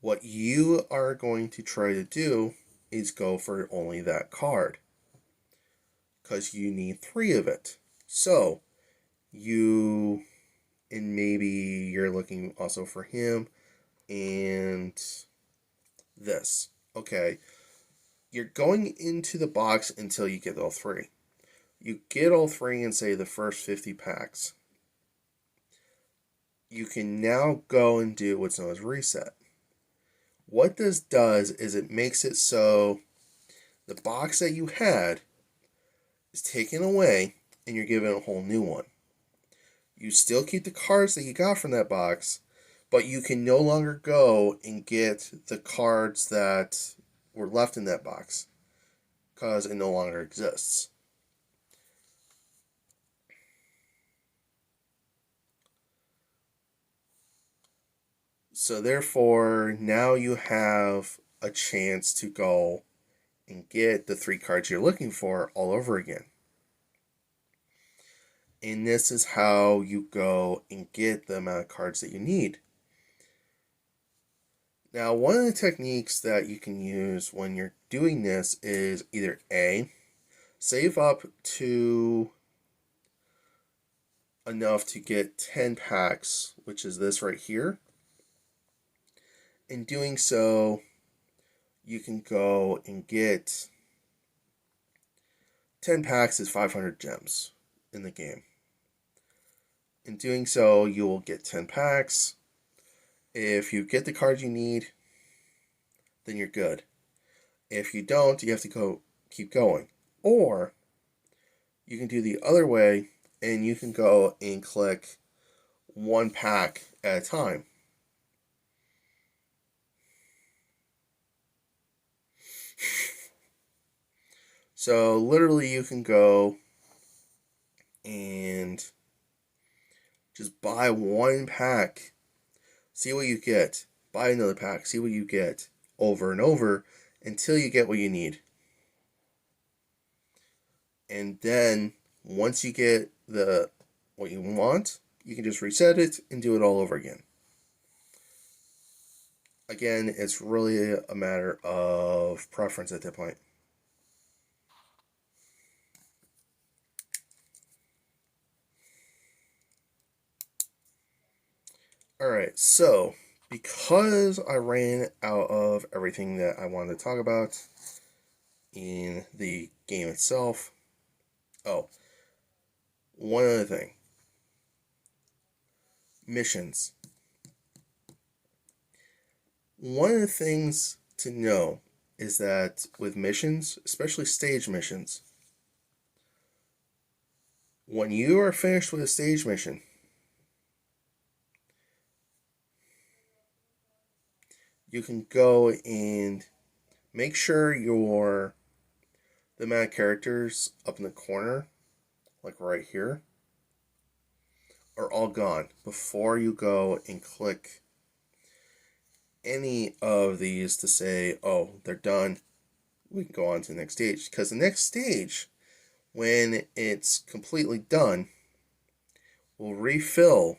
What you are going to try to do is go for only that card, because you need 3 of it. So and maybe you're looking also for him and this. Okay, you're going into the box until you get all 3. You get all 3 in, say, the first 50 packs. You can now go and do what's known as reset. What this does is it makes it so the box that you had is taken away and you're given a whole new one. You still keep the cards that you got from that box, but you can no longer go and get the cards that were left in that box because it no longer exists. So therefore, now you have a chance to go and get the 3 cards you're looking for all over again. And this is how you go and get the amount of cards that you need. Now, one of the techniques that you can use when you're doing this is either A, save up to enough to get 10 packs, which is this right here. In doing so, you can go and get 10 packs is 500 gems in the game. In doing so, you will get 10 packs. If you get the cards you need, then you're good. If you don't, you have to keep going. Or you can do the other way and you can go and click 1 pack at a time. So literally you can go and just buy 1 pack, see what you get, buy another pack, see what you get, over and over until you get what you need. And then once you get what you want, you can just reset it and do it all over again. Again, it's really a matter of preference at that point. Alright, so because I ran out of everything that I wanted to talk about in the game itself. Oh, one other thing. Missions. One of the things to know is that with missions, especially stage missions, when you are finished with a stage mission, you can go and make sure the amount of characters up in the corner, like right here, are all gone before you go and click any of these to say, oh, they're done. We can go on to the next stage. Because the next stage, when it's completely done, will refill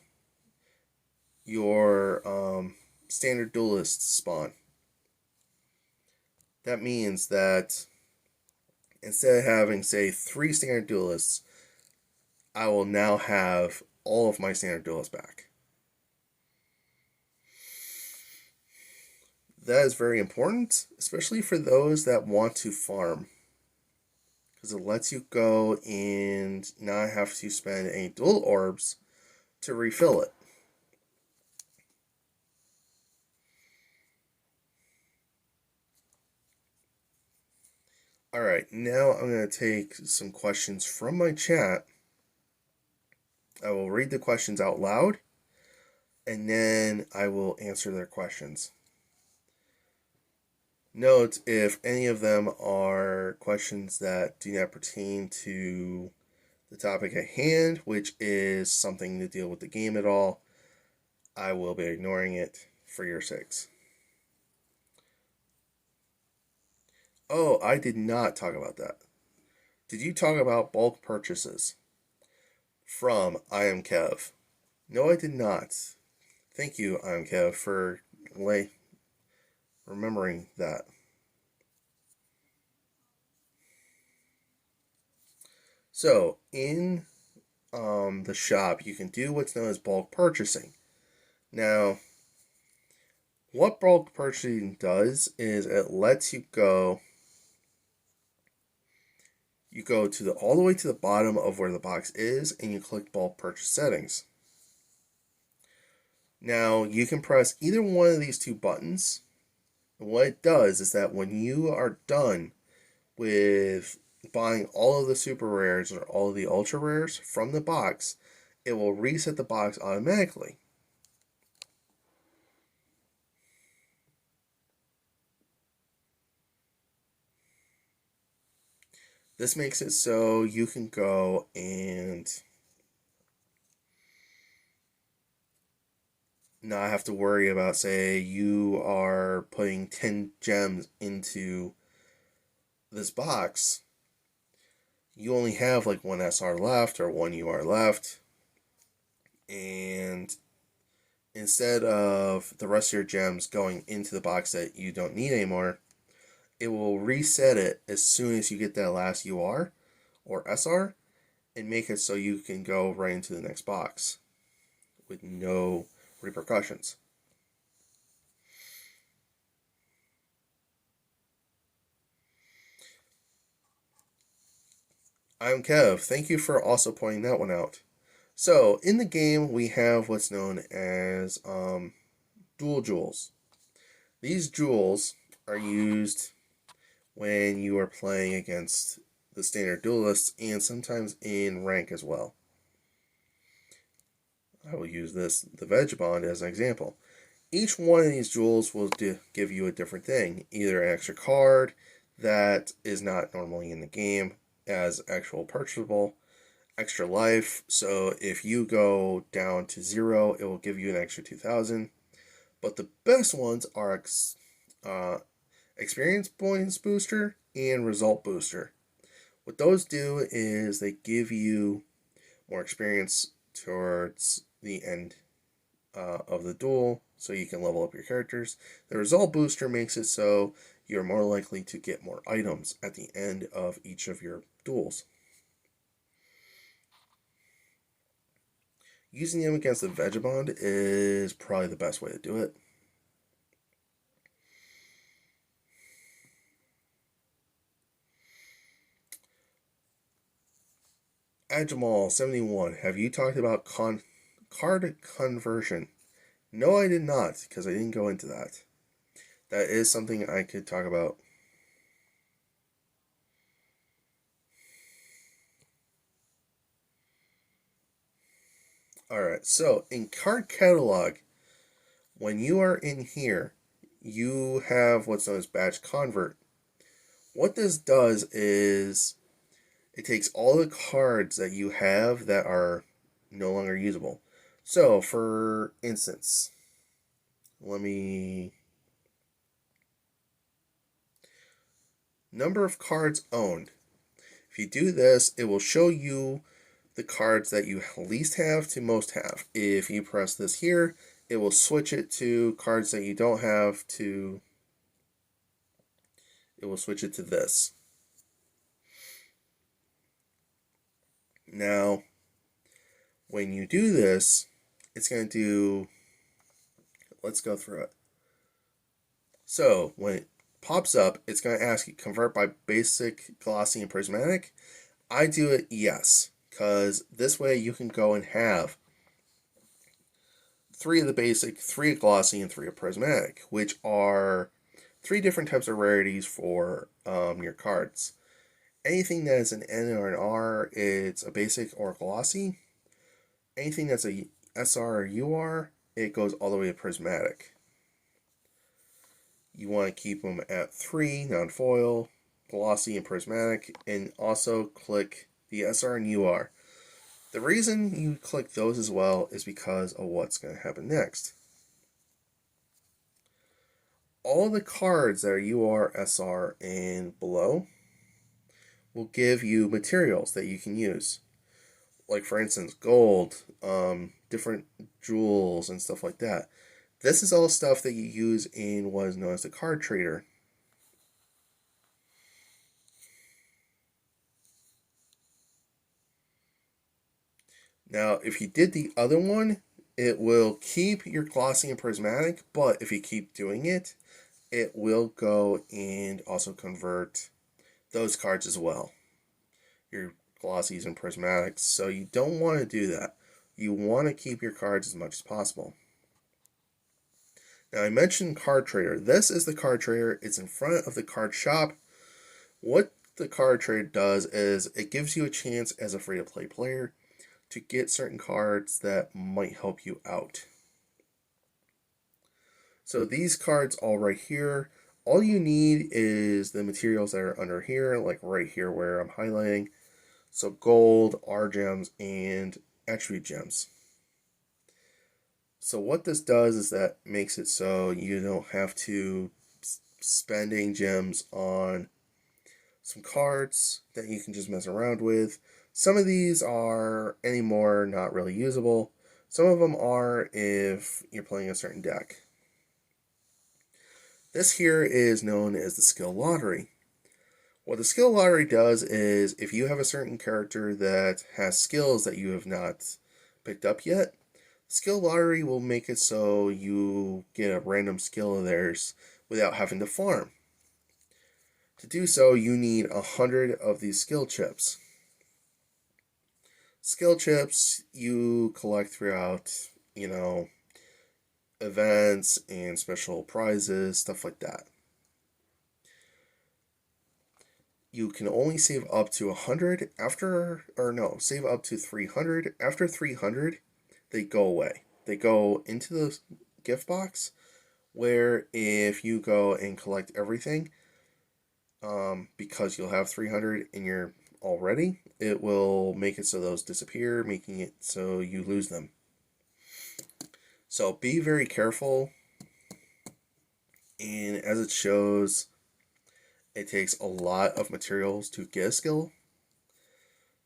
your standard duelist spawn. That means that instead of having, say, 3 standard duelists, I will now have all of my standard duelists back. That is very important, especially for those that want to farm, because it lets you go and not have to spend any dual orbs to refill it. Alright, now I'm going to take some questions from my chat. I will read the questions out loud, and then I will answer their questions. Note if any of them are questions that do not pertain to the topic at hand, which is something to deal with the game at all, I will be ignoring it for your sakes. Oh, I did not talk about that. Did you talk about bulk purchases? From I am Kev. No, I did not. Thank you, I am Kev, for remembering that. So, in the shop, you can do what's known as bulk purchasing. Now, what bulk purchasing does is it lets you go to the all the way to the bottom of where the box is, and you click bulk purchase settings. Now you can press either one of these two buttons, and what it does is that when you are done with buying all of the super rares or all of the ultra rares from the box, it will reset the box automatically. This makes it so you can go and not have to worry about, say, you are putting 10 gems into this box. You only have like one SR left or one UR left. And instead of the rest of your gems going into the box that you don't need anymore, it will reset it as soon as you get that last UR or SR and make it so you can go right into the next box with no repercussions. I'm Kev. Thank you for also pointing that one out. So, in the game, we have what's known as dual jewels. These jewels are used when you are playing against the standard duelists and sometimes in rank as well. I will use the Veg Bond, as an example. Each one of these jewels will give you a different thing, either an extra card that is not normally in the game as actual purchasable, extra life, so if you go down to 0, it will give you an extra 2,000. But the best ones are experience points booster and result booster. What those do is they give you more experience towards the end of the duel, so you can level up your characters. The result booster makes it so you're more likely to get more items at the end of each of your duels. Using them against the Vegabond is probably the best way to do it. Ajamal71, have you talked about card conversion? No, I did not, because I didn't go into that. That is something I could talk about. Alright, so in card catalog, when you are in here, you have what's known as batch convert. What this does is it takes all the cards that you have that are no longer usable. So, for instance, let me... Number of cards owned. If you do this, it will show you the cards that you least have to most have. If you press this here, it will switch it to cards that you don't have to... It will switch it to this. Now, when you do this, it's going to do... Let's go through it. So when it pops up, it's going to ask you convert by basic, glossy, and prismatic. I do it yes, because this way you can go and have 3 of the basic, 3 of glossy, and 3 of prismatic, which are 3 different types of rarities for your cards. Anything that is an N or an R, it's a basic or a glossy. Anything that's a SR or UR, it goes all the way to prismatic. You want to keep them at 3, non-foil, glossy, and prismatic, and also click the SR and UR. The reason you click those as well is because of what's going to happen next. All the cards that are UR, SR, and below will give you materials that you can use. Like, for instance, gold, different jewels, and stuff like that. This is all stuff that you use in what is known as the card trader. Now, if you did the other one, it will keep your glossy and prismatic, but if you keep doing it, it will go and also convert those cards as well, your glossies and prismatics. So you don't want to do that. You want to keep your cards as much as possible. Now, I mentioned Card Trader. This is the Card Trader. It's in front of the card shop. What the Card Trader does is it gives you a chance as a free-to-play player to get certain cards that might help you out. So these cards all right here, all you need is the materials that are under here, like right here where I'm highlighting. So gold, R gems, and attribute gems. So what this does is that makes it so you don't have to spending gems on some cards that you can just mess around with. Some of these are anymore not really usable. Some of them are if you're playing a certain deck. This here is known as the skill lottery. What the skill lottery does is if you have a certain character that has skills that you have not picked up yet, skill lottery will make it so you get a random skill of theirs without having to farm. To do so, you need 100 of these skill chips. Skill chips you collect throughout, events and special prizes, stuff like that. You can only save up to 100 save up to 300. After 300, they go away. They go into the gift box, where if you go and collect everything, because you'll have 300 in your already, it will make it so those disappear, making it so you lose them. So be very careful, and as it shows, it takes a lot of materials to get a skill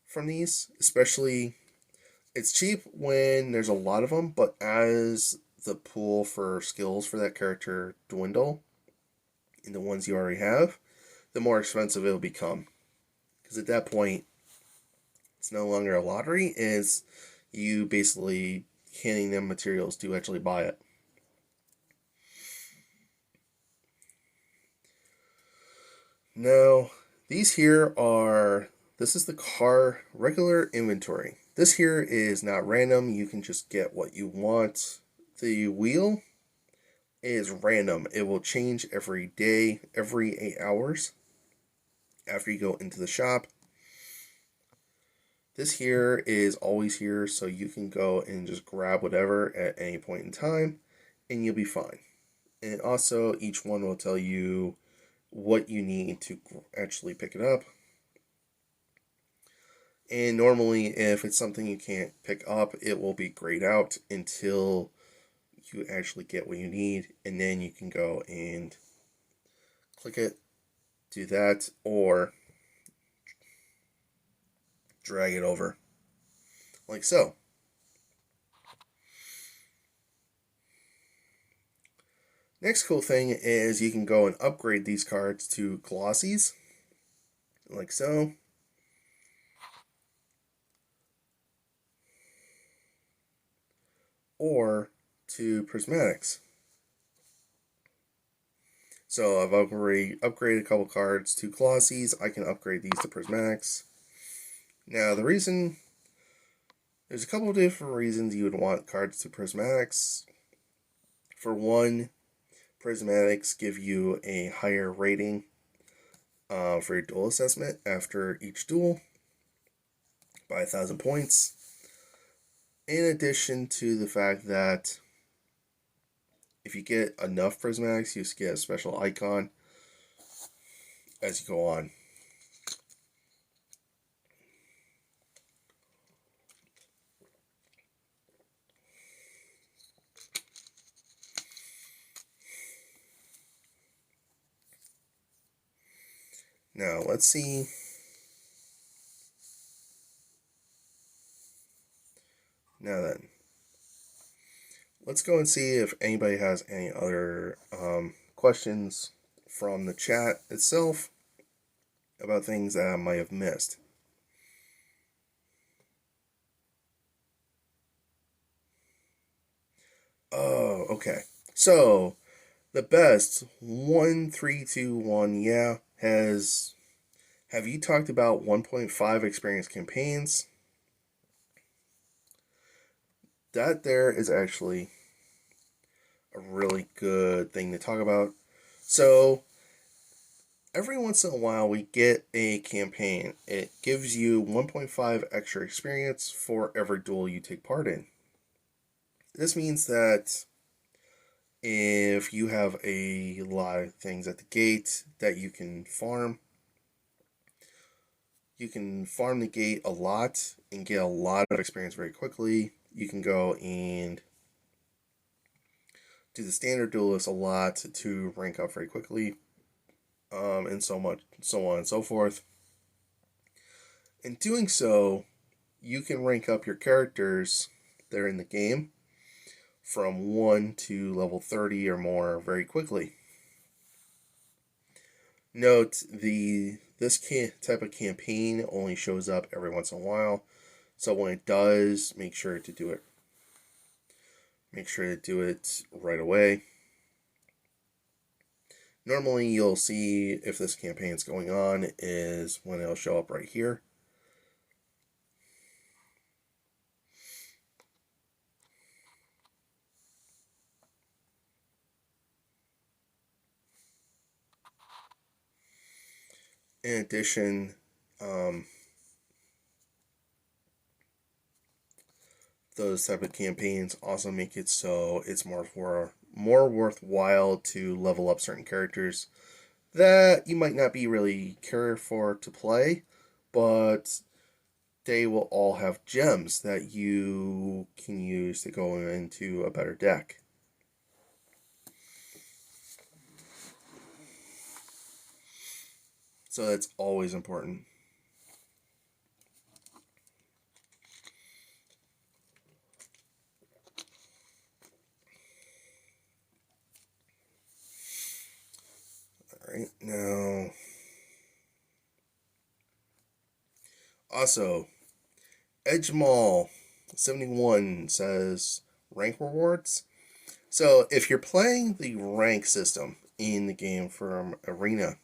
from these, especially it's cheap when there's a lot of them, but as the pool for skills for that character dwindle in the ones you already have, the more expensive it'll become. Because at that point, it's no longer a lottery, it's you basically handing them materials to actually buy it. Now, these here are, this is the car regular inventory. This here is not random, you can just get what you want. The wheel is random. It will change every day, every 8 hours after you go into the shop. This here is always here, so you can go and just grab whatever at any point in time, and you'll be fine. And also, each one will tell you what you need to actually pick it up. And normally, if it's something you can't pick up, it will be grayed out until you actually get what you need, and then you can go and click it, do that, or drag it over, like so. Next cool thing is you can go and upgrade these cards to glossies, like so. Or to prismatics. So I've upgraded a couple cards to Glossies. I can upgrade these to Prismatics. Now there's a couple of different reasons you would want cards to Prismatics. For one, Prismatics give you a higher rating for your duel assessment after each duel by 1,000 points. In addition to the fact that if you get enough Prismatics, you get a special icon as you go on. Now, let's see. Now then, let's go and see if anybody has any other questions from the chat itself about things that I might have missed. Oh, okay. So, the best 1321, yeah, have you talked about 1.5 experience campaigns? That there is actually a really good thing to talk about. So, every once in a while we get a campaign. It gives you 1.5 extra experience for every duel you take part in. This means that if you have a lot of things at the gate that you can farm the gate a lot and get a lot of experience very quickly. You can go and do the standard duelist a lot to rank up very quickly, and so on and so forth. In doing so, you can rank up your characters that are in the game from 1 to level 30 or more very quickly. Note, this type of campaign only shows up every once in a while, so when it does, make sure to do it. Make sure to do it right away. Normally, you'll see if this campaign is going on is when it'll show up right here. In addition, those type of campaigns also make it so it's more worthwhile to level up certain characters that you might not be really care for to play, but they will all have gems that you can use to go into a better deck. So that's always important. Alright, now also Edgemall71 says rank rewards. So if you're playing the rank system in the game from Arena,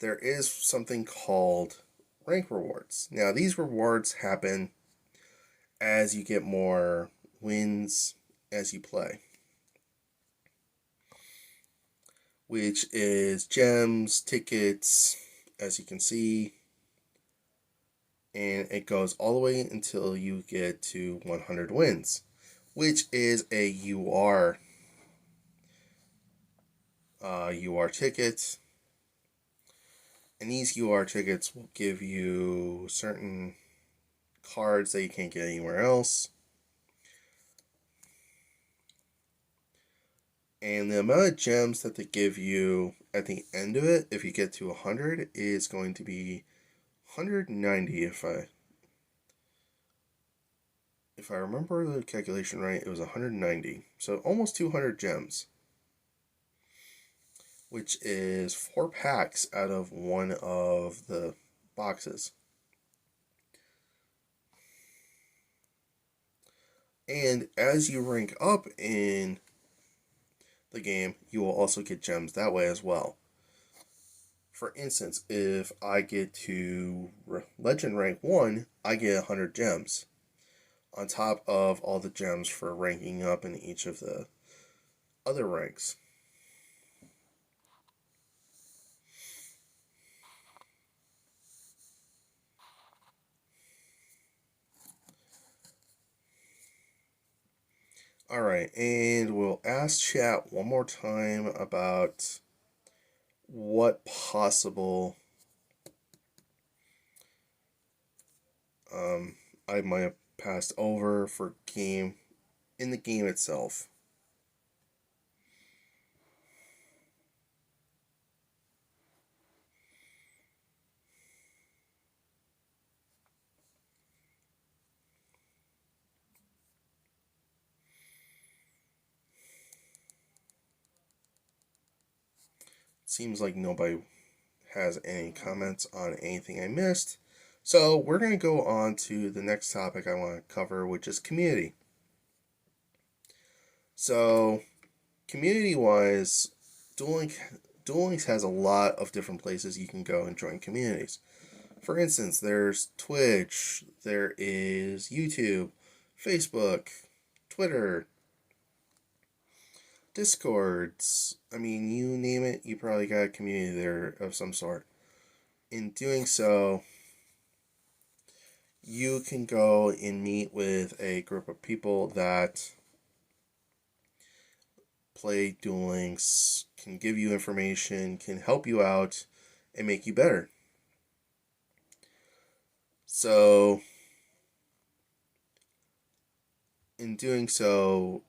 there is something called rank rewards. Now, these rewards happen as you get more wins as you play, which is gems, tickets, as you can see, and it goes all the way until you get to 100 wins, which is a UR ticket. And these UR tickets will give you certain cards that you can't get anywhere else. And the amount of gems that they give you at the end of it, if you get to 100, is going to be 190 if I remember the calculation right, it was 190. So almost 200 gems, which is 4 packs out of one of the boxes. And as you rank up in the game, you will also get gems that way as well. For instance, if I get to Legend Rank 1, I get 100 gems, on top of all the gems for ranking up in each of the other ranks. Alright, and we'll ask chat one more time about what possible I might have passed over for game in the game itself. Seems like nobody has any comments on anything I missed. So we're going to go on to the next topic I want to cover, which is community. So, community wise, Duel Links has a lot of different places you can go and join communities. For instance, there's Twitch, there is YouTube, Facebook, Twitter, Discords. I mean, you name it, you probably got a community there of some sort. In doing so, you can go and meet with a group of people that play Duel Links, can give you information, can help you out, and make you better. So, in doing so,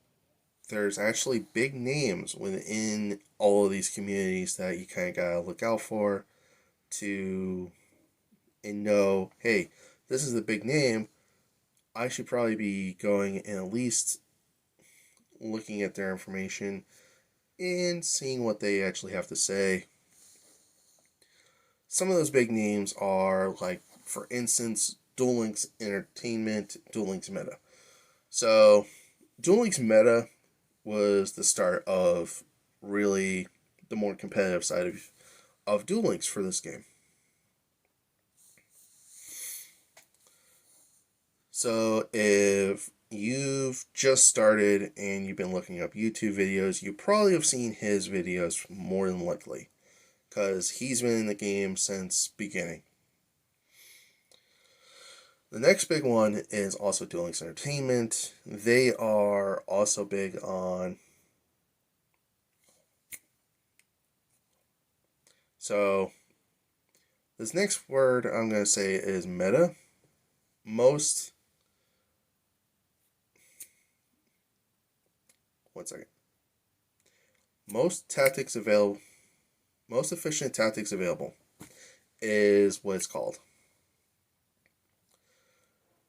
there's actually big names within all of these communities that you kind of gotta look out for to and know, hey, this is a big name. I should probably be going and at least looking at their information and seeing what they actually have to say. Some of those big names are, like, for instance, Duel Links Entertainment, Duel Links Meta. So, Duel Links Meta was the start of really the more competitive side of Duel Links for this game. So if you've just started and you've been looking up YouTube videos, you probably have seen his videos more than likely, because he's been in the game since beginning. The next big one is also Duel Links Entertainment. They are also big on... So, this next word I'm going to say is meta. Most... One second. Most tactics available... Most efficient tactics available is what it's called.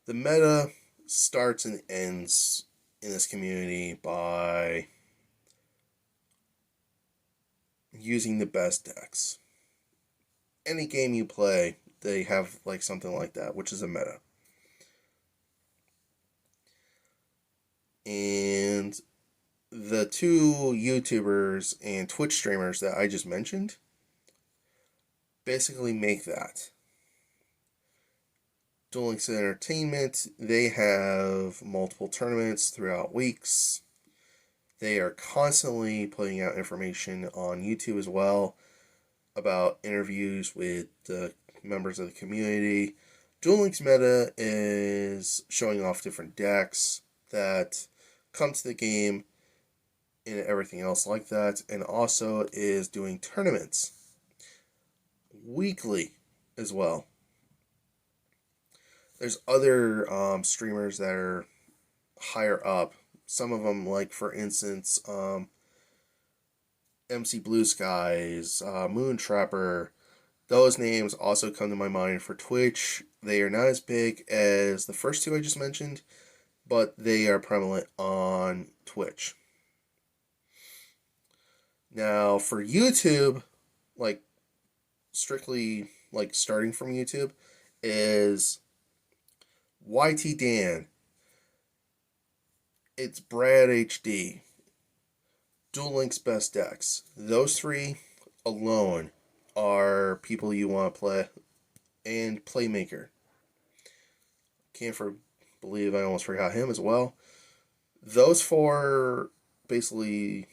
The meta starts and ends in this community by using the best decks. Any game you play, they have like something like that, which is a meta. And the two YouTubers and Twitch streamers that I just mentioned basically make that. Duel Links Entertainment, they have multiple tournaments throughout weeks. They are constantly putting out information on YouTube as well about interviews with the members of the community. Duel Links Meta is showing off different decks that come to the game and everything else like that, and also is doing tournaments weekly as well. There's other streamers that are higher up. Some of them, like for instance, MC Blue Skies, Moon Trapper. Those names also come to my mind for Twitch. They are not as big as the first two I just mentioned, but they are prevalent on Twitch. Now, for YouTube, like strictly like starting from YouTube, is YT Dan. It's Brad HD. Duel Links best decks. Those three alone are people you want to play. And Playmaker. Believe I almost forgot him as well. Those four basically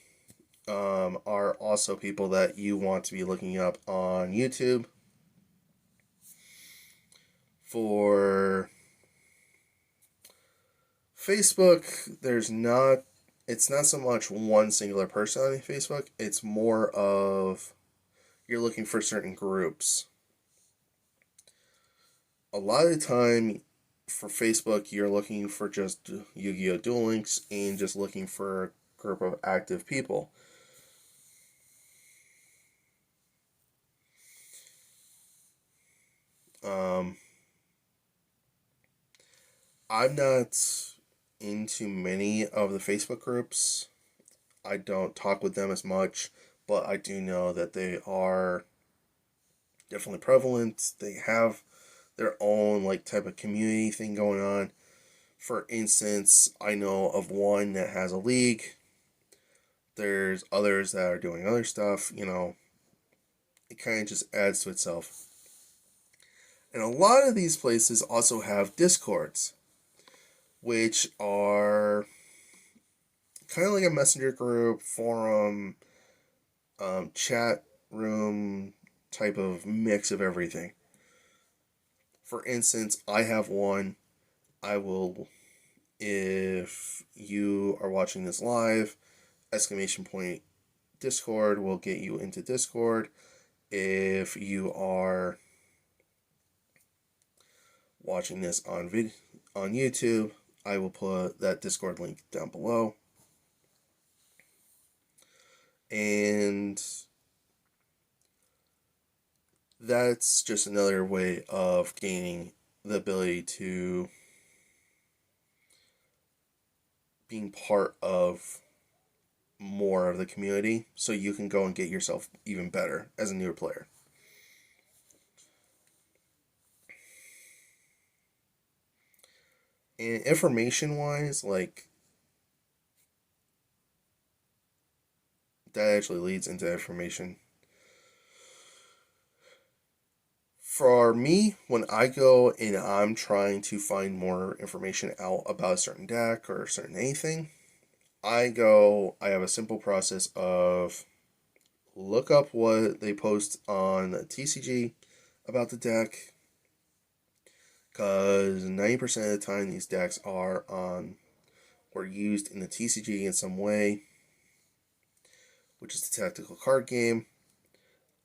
are also people that you want to be looking up on YouTube. For Facebook, it's not so much one singular person on Facebook, it's more of you're looking for certain groups. A lot of the time for Facebook, you're looking for just Yu-Gi-Oh! Duel Links and just looking for a group of active people. Um, I'm not into many of the Facebook groups. I don't talk with them as much, but I do know that they are definitely prevalent. They have their own like type of community thing going on. For instance, I know of one that has a league. There's others that are doing other stuff, it kind of just adds to itself. And a lot of these places also have discords, which are kind of like a messenger group, forum, chat room type of mix of everything. For instance, I have one. I will, if you are watching this live, exclamation point Discord will get you into Discord. If you are watching this on YouTube, I will put that Discord link down below. And that's just another way of gaining the ability to being part of more of the community so you can go and get yourself even better as a newer player. And information wise, like, that actually leads into information. For me, when I go and I'm trying to find more information out about a certain deck or a certain anything, I have a simple process of look up what they post on TCG about the deck, because 90% of the time these decks are on or used in the TCG in some way, which is the tactical card game.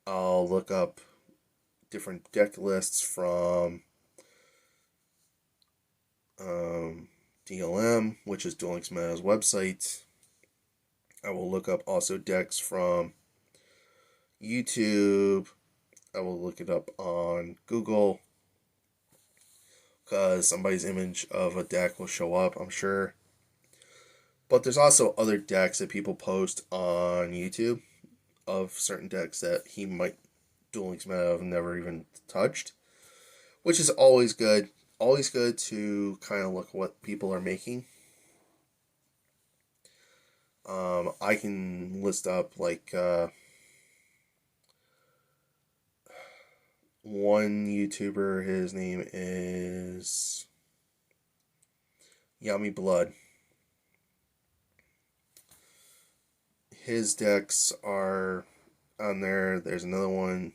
I'll look up different deck lists from DLM, which is Duel Links Meta's website. I will look up also decks from YouTube. I will look it up on Google, because somebody's image of a deck will show up, I'm sure. But there's also other decks that people post on YouTube of certain decks that Duel Links Meta have never even touched, which is always good. Always good to kind of look what people are making. I can list up like one YouTuber. His name is Yummy Blood. His decks are on there. There's another one.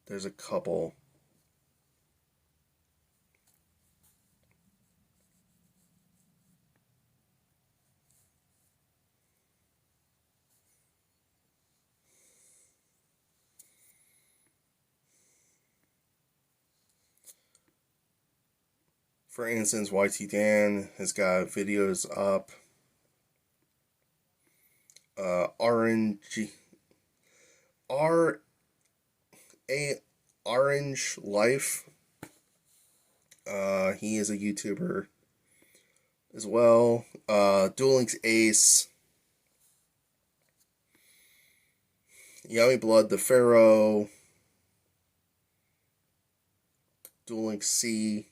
There's a couple. For instance, YT Dan has got videos up. Orange Life. He is a YouTuber as well. Duel Links Ace. Yummy Blood the Pharaoh. Duel Links C.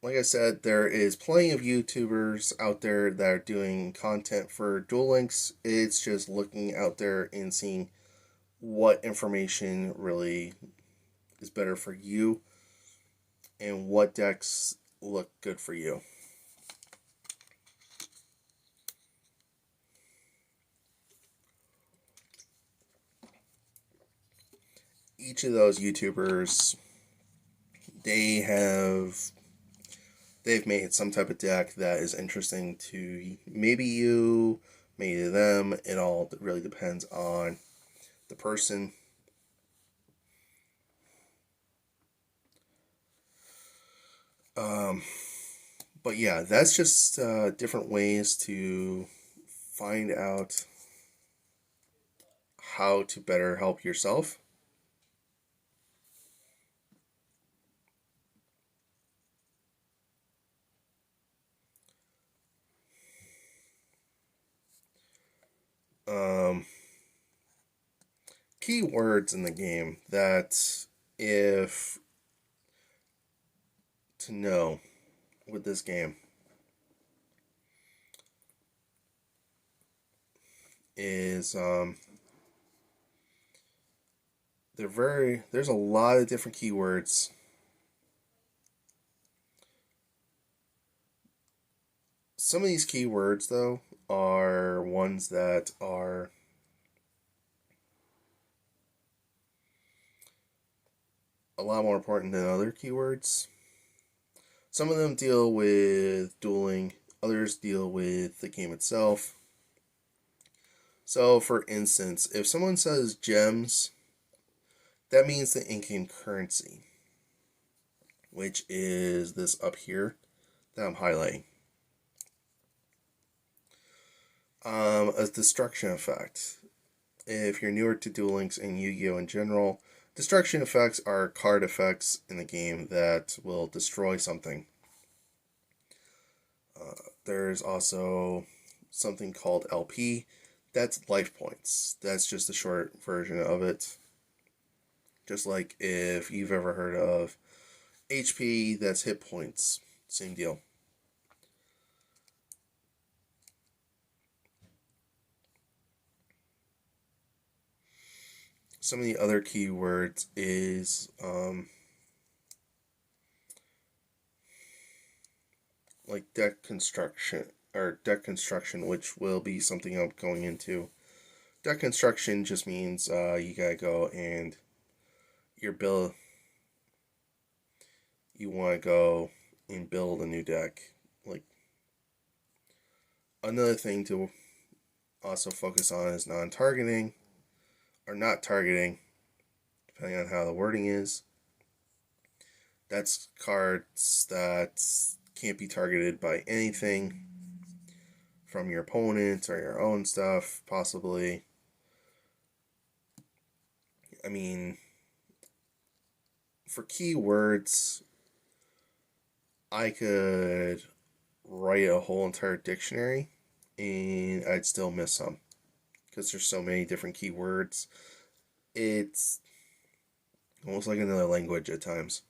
Like I said, there is plenty of YouTubers out there that are doing content for Duel Links. It's just looking out there and seeing what information really is better for you and what decks look good for you. Each of those YouTubers, they've made some type of deck that is interesting to maybe you, maybe to them. It all really depends on the person. But yeah, that's just different ways to find out how to better help yourself. Um, Key words in the game that if to know with this game is there's a lot of different keywords. Some of these keywords though are ones that are a lot more important than other keywords. Some of them deal with dueling, others deal with the game itself. So, for instance, if someone says gems, that means the in-game currency, which is this up here that I'm highlighting. A destruction effect. If you're newer to Duel Links and Yu-Gi-Oh in general, destruction effects are card effects in the game that will destroy something. There's also something called LP. That's life points. That's just a short version of it. Just like if you've ever heard of HP, that's hit points. Same deal. Some of the other keywords is like deck construction, which will be something I'm going into. Deck construction just means you gotta go and your build. You want to go and build a new deck. Like another thing to also focus on is non-targeting or not targeting, depending on how the wording is. That's cards that can't be targeted by anything from your opponent or your own stuff, possibly. I mean, for keywords, I could write a whole entire dictionary and I'd still miss some because there's so many different keywords. It's almost like another language at times.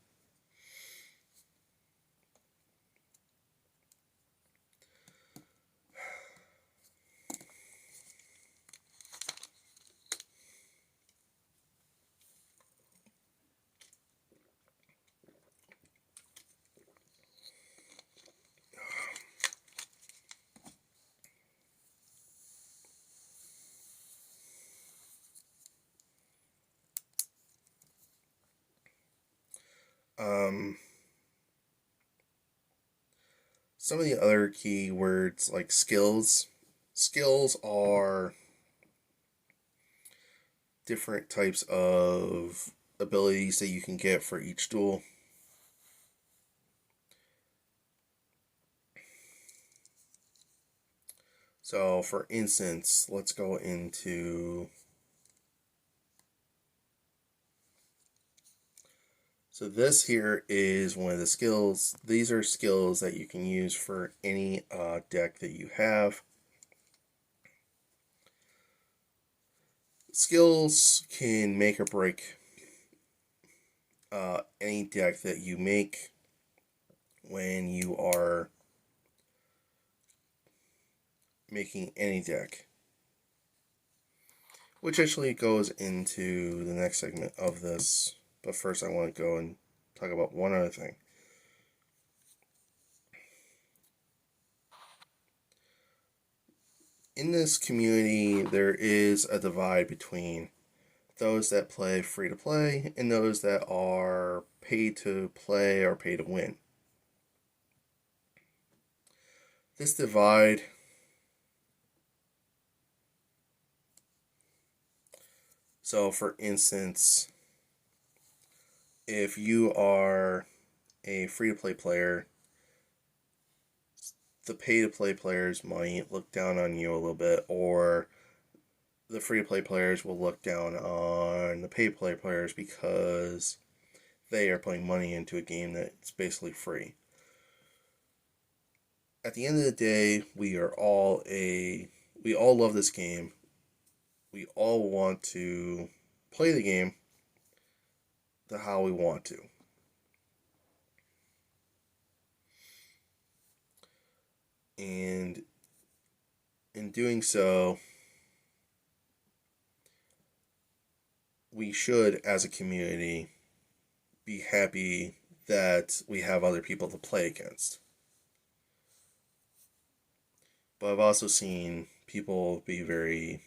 Um, some of the other keywords like skills. Skills are different types of abilities that you can get for each duel. So, for instance, let's go into. So, this here is one of the skills. These are skills that you can use for any deck that you have. Skills can make or break any deck that you make when you are making any deck. Which actually goes into the next segment of this. But first, I want to go and talk about one other thing. In this community, there is a divide between those that play free to play and those that are pay to play or pay to win. This divide so for instance, if you are a free to play player, the pay to play players might look down on you a little bit, or the free to play players will look down on the pay to play players because they are putting money into a game that's basically free. At the end of the day, we all love this game. We all want to play the game to how we want to. And in doing so, we should, as a community, be happy that we have other people to play against. But I've also seen people be very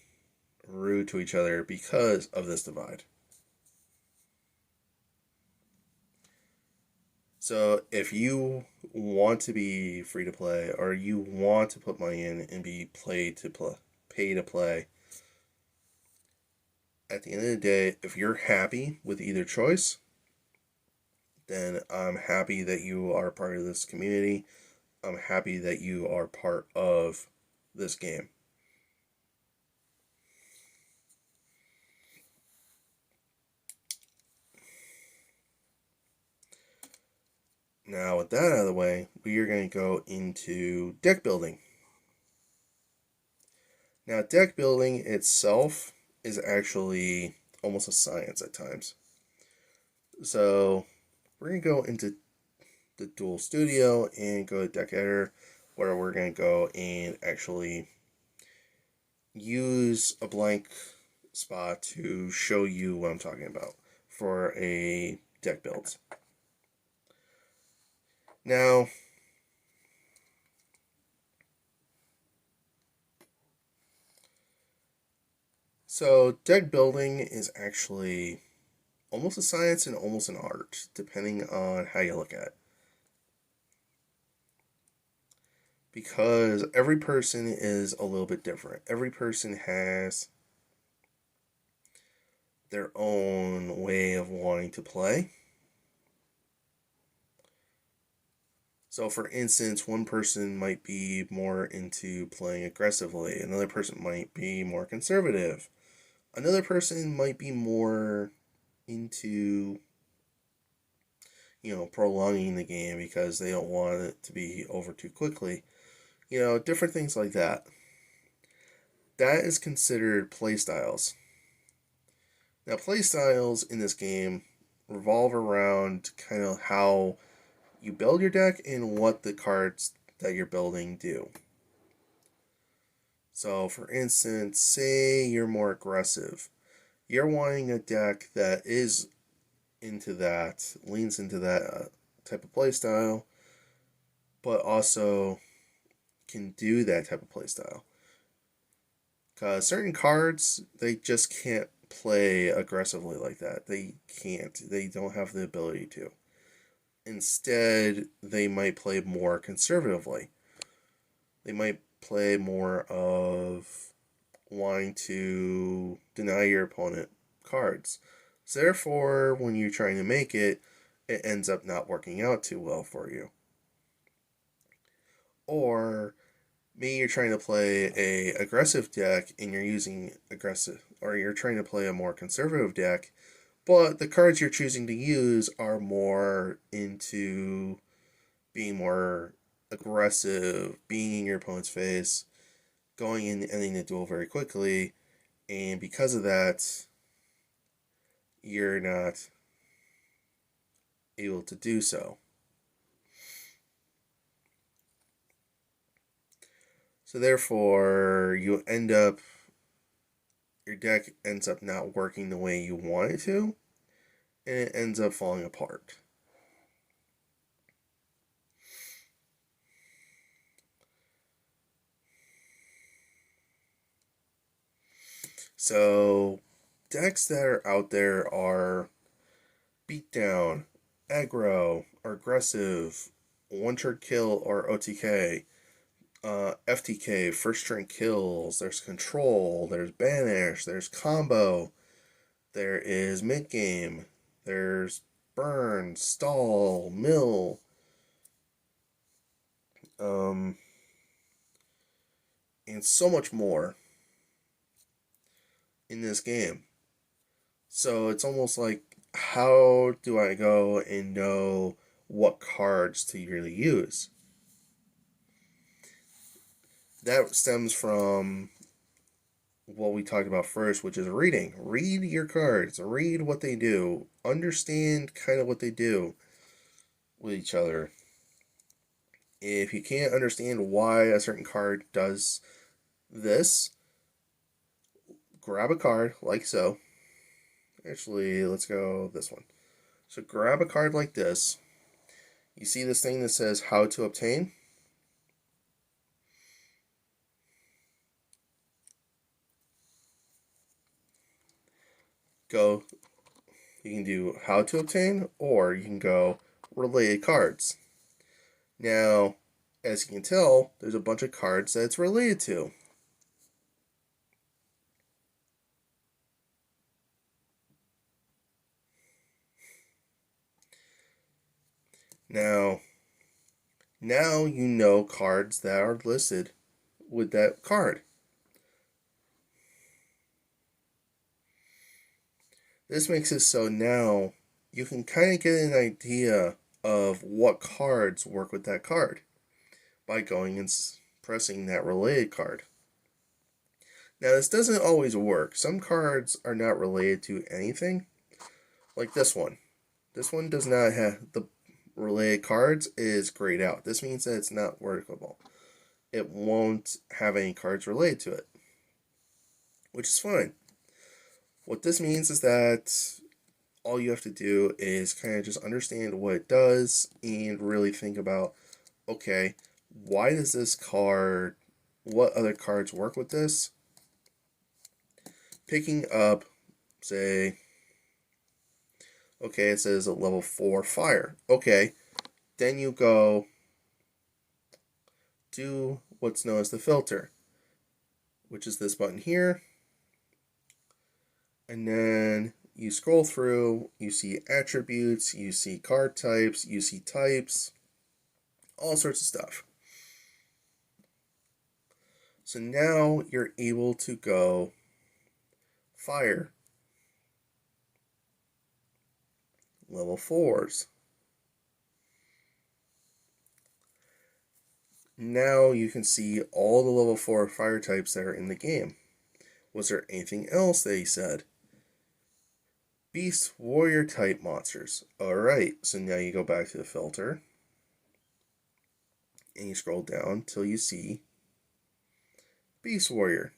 rude to each other because of this divide. So if you want to be free to play, or you want to put money in and be pay to play, at the end of the day, if you're happy with either choice, then I'm happy that you are part of this community. I'm happy that you are part of this game. Now, with that out of the way, we are going to go into deck building. Now, deck building itself is actually almost a science at times. So, we're going to go into the Duel Studio and go to Deck Editor, where we're going to go and actually use a blank spot to show you what I'm talking about for a deck build. Now, so deck building is actually almost a science and almost an art, depending on how you look at it. Because every person is a little bit different. Every person has their own way of wanting to play. So, for instance, one person might be more into playing aggressively, another person might be more conservative, another person might be more into, prolonging the game because they don't want it to be over too quickly. Different things like that. That is considered playstyles. Now, playstyles in this game revolve around kind of how you build your deck and what the cards that you're building do. So, for instance, say you're more aggressive. You're wanting a deck that is leans into that type of playstyle, but also can do that type of playstyle. Because certain cards, they just can't play aggressively like that. They can't. They don't have the ability to. Instead, they might play more conservatively. They might play more of wanting to deny your opponent cards. So therefore, when you're trying to make it, it ends up not working out too well for you. Or maybe you're trying to play a aggressive deck and you're using aggressive, or you're trying to play a more conservative deck, but the cards you're choosing to use are more into being more aggressive, being in your opponent's face, going in and ending the duel very quickly, and because of that, you're not able to do so. So therefore, your deck ends up not working the way you want it to, and it ends up falling apart. So, decks that are out there are beatdown, aggro, or aggressive, one turn kill or OTK, FTK, first turn kills, there's control, there's banish, there's combo, there is mid game, there's burn, stall, mill, um, and so much more in this game. So it's almost like, how do I go and know what cards to really use? That stems from what we talked about first, which is reading. Read your cards, read what they do, understand kind of what they do with each other. If you can't understand why a certain card does this, grab a card like so. Actually, let's go this one. So grab a card like this. You see this thing that says how to obtain? Go, you can do how to obtain, or you can go related cards. Now, as you can tell, there's a bunch of cards that it's related to. Now you know cards that are listed with that card. This makes it so now you can kind of get an idea of what cards work with that card by going and pressing that related card. Now, this doesn't always work. Some cards are not related to anything, like this one. This one does not have the related cards is grayed out. This means that it's not workable. It won't have any cards related to it, which is fine. What this means is that all you have to do is kind of just understand what it does and really think about, okay, why does this card, what other cards work with this? Picking up, say, okay, it says a level 4 fire. Okay, then you go do what's known as the filter, which is this button here. And then you scroll through, you see attributes, you see card types, you see types, all sorts of stuff. So now you're able to go fire, level 4s. Now you can see all the level 4 fire types that are in the game. Was there anything else that he said? Beast warrior type monsters. Alright, so now you go back to the filter and you scroll down till you see Beast warrior.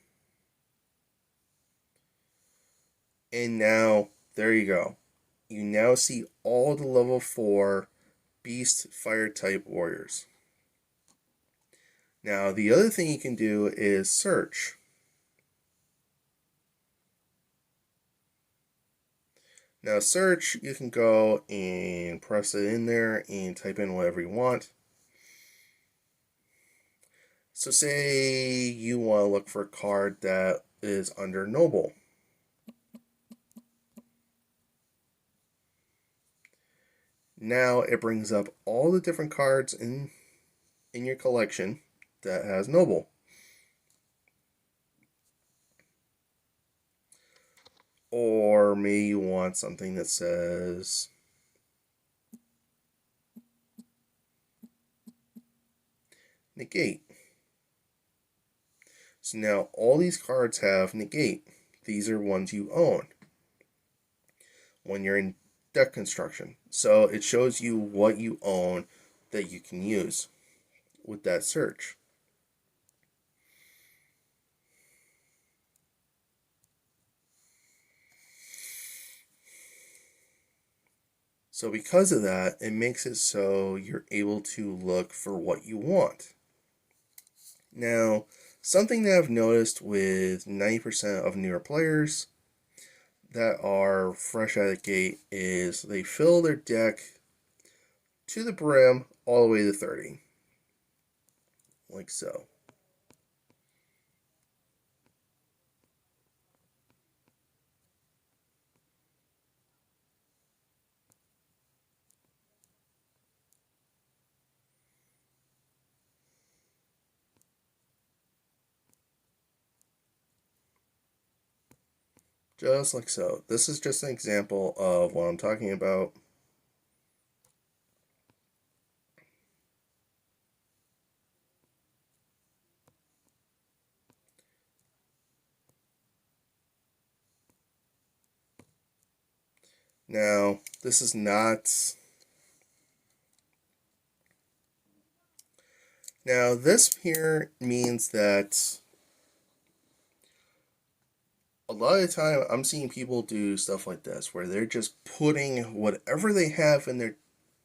And now, there you go. You now see all the level 4 beast fire type warriors. Now, the other thing you can do is search. Now, search, you can go and press it in there and type in whatever you want. So, say you want to look for a card that is under noble. Now, it brings up all the different cards in your collection that has noble. Or maybe you want something that says negate. So now all these cards have negate. These are ones you own. When you're in deck construction. So it shows you what you own that you can use with that search. So because of that, it makes it so you're able to look for what you want. Now, something that I've noticed with 90% of newer players that are fresh out of the gate is they fill their deck to the brim all the way to 30. Like so. Just like so. This is just an example of what I'm talking about. Now, this is not... Now, this here means that a lot of the time I'm seeing people do stuff like this where they're just putting whatever they have in their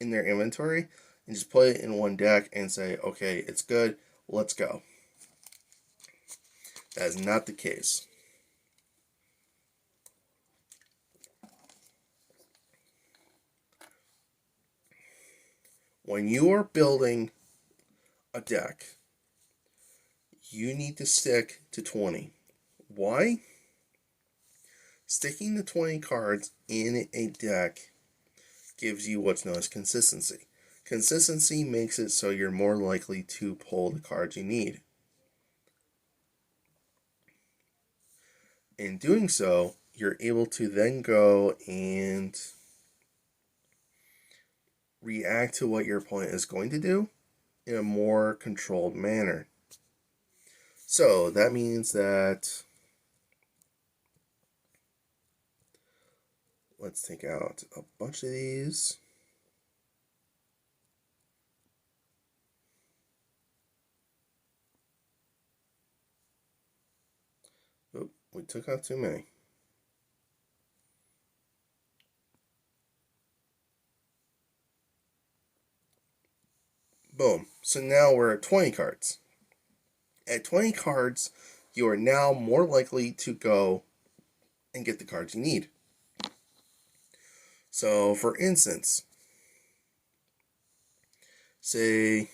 inventory and just put it in one deck and say, okay, it's good, let's go. That is not the case. When you are building a deck, you need to stick to 20. Why? Sticking to 20 cards in a deck gives you what's known as consistency. Consistency makes it so you're more likely to pull the cards you need. In doing so, you're able to then go and react to what your opponent is going to do in a more controlled manner. So that means that let's take out a bunch of these. Oop, we took out too many. Boom. So now we're at 20 cards. At 20 cards, you are now more likely to go and get the cards you need. So, for instance, say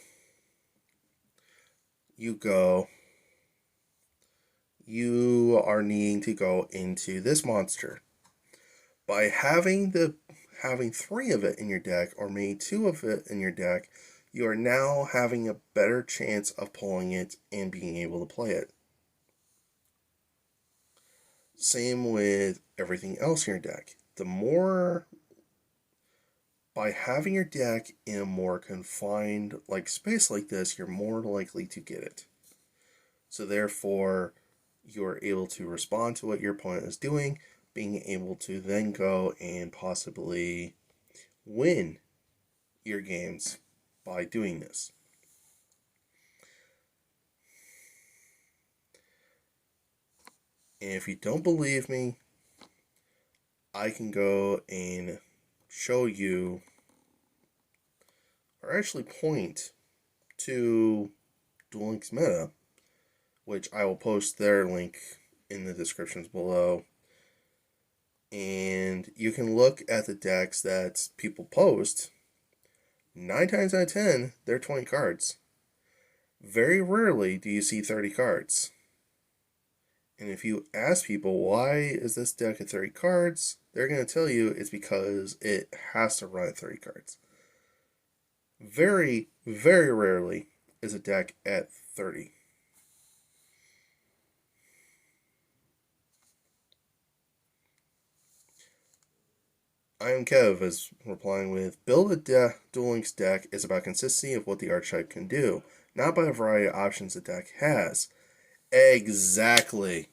you are needing to go into this monster. By having 3 of it in your deck, or maybe 2 of it in your deck, you are now having a better chance of pulling it and being able to play it. Same with everything else in your deck. By having your deck in a more confined space like this, you're more likely to get it. So therefore, you're able to respond to what your opponent is doing, being able to then go and possibly win your games by doing this. And if you don't believe me, I can go and show you, or actually point to Duel Links Meta, which I will post their link in the descriptions below. And you can look at the decks that people post. 9 times out of 10, they're 20 cards. Very rarely do you see 30 cards. And if you ask people, why is this deck at 30 cards? They're going to tell you it's because it has to run at 30 cards. Very, very rarely is a deck at 30. I am Kev is replying with, build a Duel Links deck is about consistency of what the archetype can do, not by the variety of options the deck has. Exactly.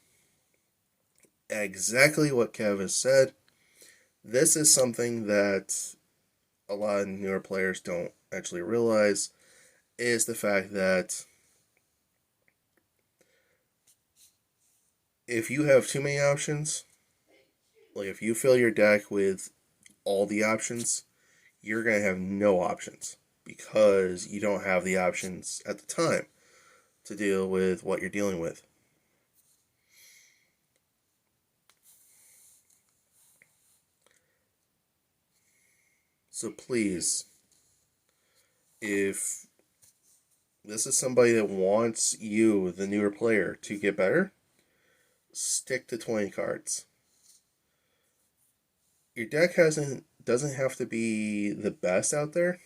Exactly what Kev has said. This is something that a lot of newer players don't actually realize is the fact that if you have too many options, like if you fill your deck with all the options, you're going to have no options because you don't have the options at the time to deal with what you're dealing with. So please, if this is somebody that wants you, the newer player, to get better, stick to 20 cards. Your deck hasn't doesn't have to be the best out there.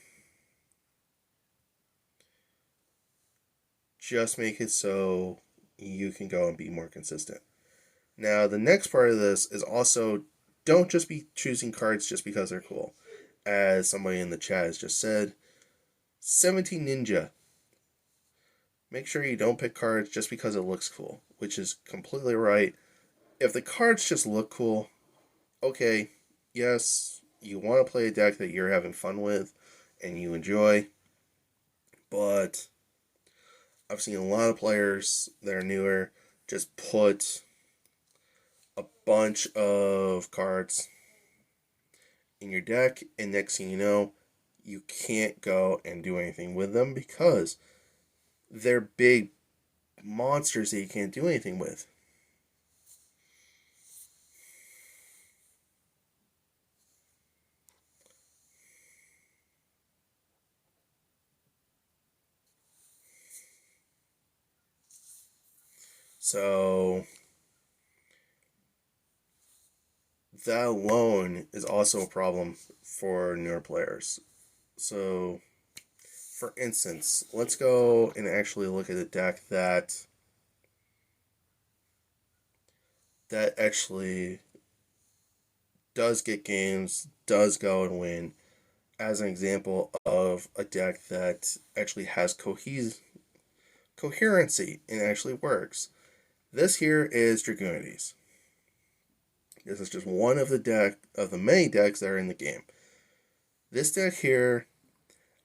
Just make it so you can go and be more consistent. Now, the next part of this is also don't just be choosing cards just because they're cool. As somebody in the chat has just said, 17 Ninja. Make sure you don't pick cards just because it looks cool, which is completely right. If the cards just look cool, okay, yes, you want to play a deck that you're having fun with and you enjoy, but I've seen a lot of players that are newer just put a bunch of cards in your deck, and next thing you know, you can't go and do anything with them because they're big monsters that you can't do anything with. So that alone is also a problem for newer players. So, for instance, let's go and actually look at a deck that actually does get games, does go and win, as an example of a deck that actually has coherency and actually works. This here is Dragoonides. This is just one of the many decks that are in the game. This deck here,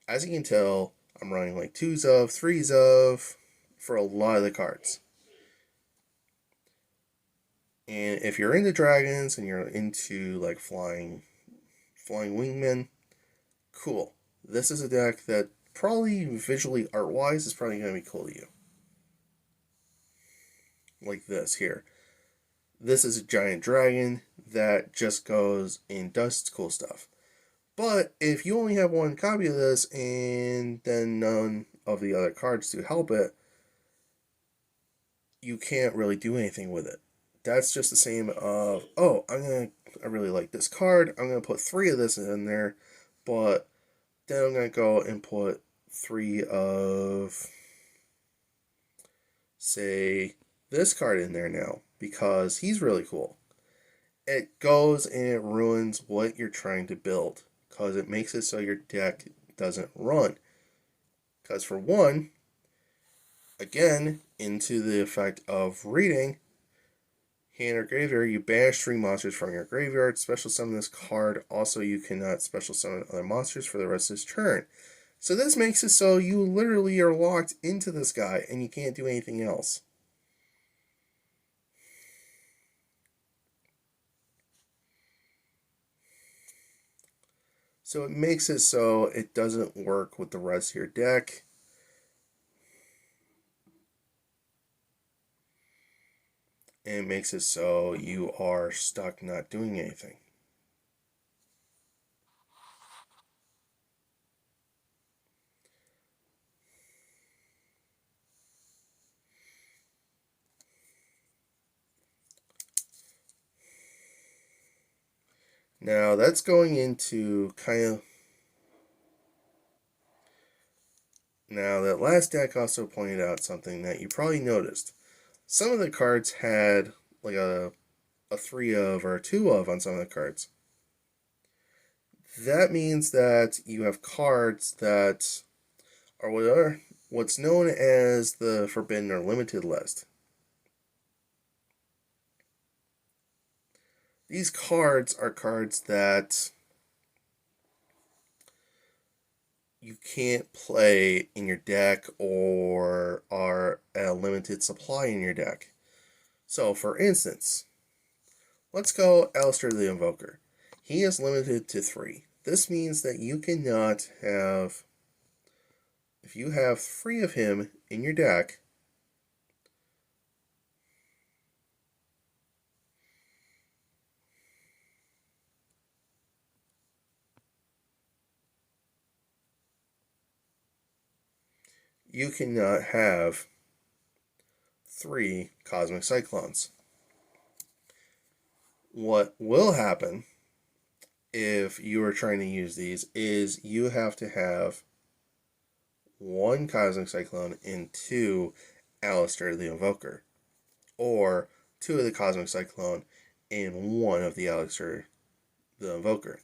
as you can tell, I'm running like 2s of, 3s of for a lot of the cards. And if you're into dragons and you're into like flying wingmen, cool. This is a deck that probably visually art wise is probably going to be cool to you. Like this here. This is a giant dragon that just goes and does cool stuff. But if you only have one copy of this and then none of the other cards to help it, you can't really do anything with it. That's just the same of, oh, I really like this card. I'm gonna put 3 of this in there, but then I'm gonna go and put 3 of, say, this card in there now because he's really cool. It goes and it ruins what you're trying to build because it makes it so your deck doesn't run. Because for one, again, into the effect of reading, hand or graveyard, you banish 3 monsters from your graveyard, special summon this card. Also, you cannot special summon other monsters for the rest of this turn. So this makes it so you literally are locked into this guy and you can't do anything else. So it makes it so it doesn't work with the rest of your deck. And it makes it so you are stuck not doing anything. Now that's going into kind of. Now that last deck also pointed out something that you probably noticed. Some of the cards had like a 3 of or a 2 of on some of the cards. That means that you have cards that are what's known as the forbidden or limited list. These cards are cards that you can't play in your deck or are a limited supply in your deck. So, for instance, let's go Alistair the Invoker. He is limited to 3. This means that you cannot have, if you have 3 of him in your deck, you cannot have 3 Cosmic Cyclones. What will happen if you are trying to use these is you have to have 1 Cosmic Cyclone and 2 Alistair the Invoker, or 2 of the Cosmic Cyclone and 1 of the Alistair the Invoker.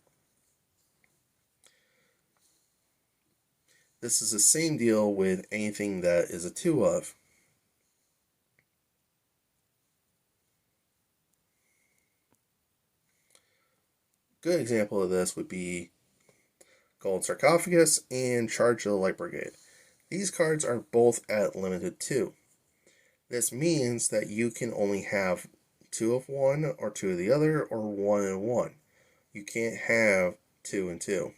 This is the same deal with anything that is a 2 of. Good example of this would be Gold Sarcophagus and Charge of the Light Brigade. These cards are both at limited 2. This means that you can only have 2 of one or 2 of the other, or 1 and 1. You can't have 2 and 2.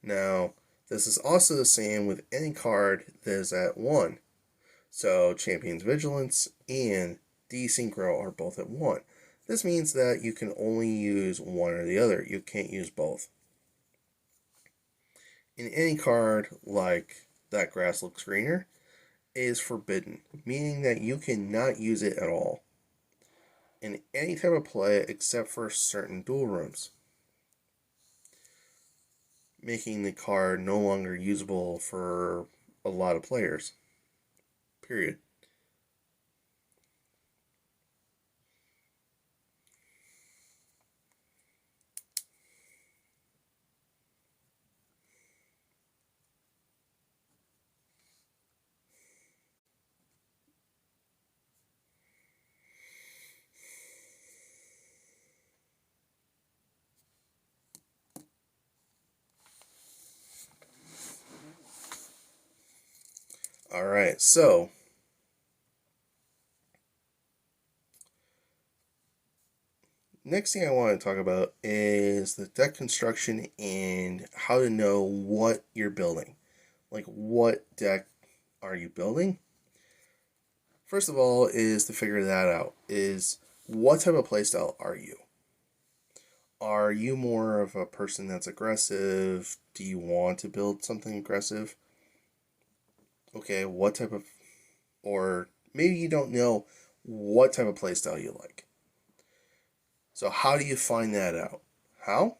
Now, this is also the same with any card that is at 1. So, Champion's Vigilance and Desynchro are both at 1. This means that you can only use one or the other. You can't use both. In any card like That Grass Looks Greener, it is forbidden, meaning that you cannot use it at all in any type of play except for certain duel rooms, making the card no longer usable for a lot of players. Period. Alright, so next thing I want to talk about is the deck construction and how to know what you're building. Like, what deck are you building? First of all, is to figure that out. Is what type of playstyle are you? Are you more of a person that's aggressive? Do you want to build something aggressive? Okay, what type of, or maybe you don't know what type of playstyle you like. So how do you find that out? How?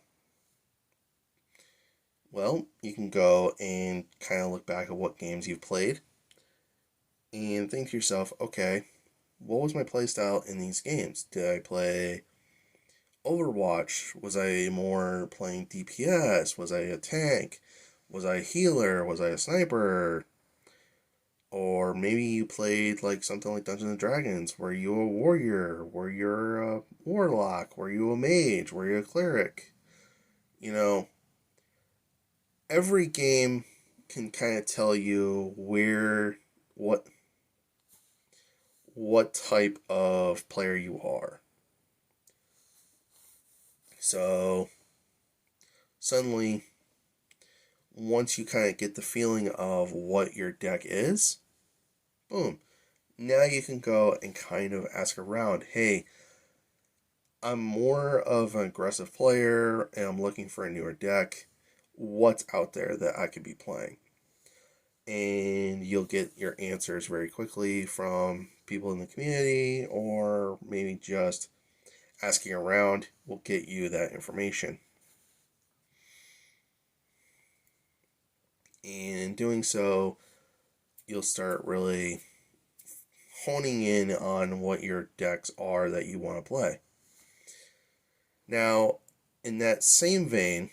Well, you can go and kind of look back at what games you've played and think to yourself, okay, what was my playstyle in these games? Did I play Overwatch? Was I more playing DPS? Was I a tank? Was I a healer? Was I a sniper? Or maybe you played like something like Dungeons and Dragons. Were you a warrior? Were you a warlock? Were you a mage? Were you a cleric? You know, every game can kind of tell you where what type of player you are. So suddenly, once you kind of get the feeling of what your deck is, boom, now you can go and kind of ask around, hey, I'm more of an aggressive player and I'm looking for a newer deck. What's out there that I could be playing? And you'll get your answers very quickly from people in the community, or maybe just asking around will get you that information. And in doing so, you'll start really honing in on what your decks are that you want to play. Now, in that same vein,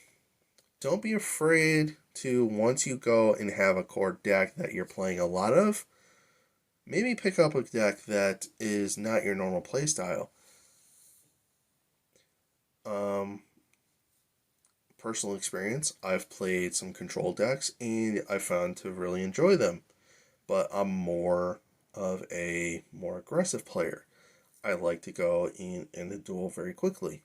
don't be afraid to, once you go and have a core deck that you're playing a lot of, maybe pick up a deck that is not your normal playstyle. Um, Personal experience, I've played some control decks and I found to really enjoy them, but I'm more of a more aggressive player. I like to go in the duel very quickly.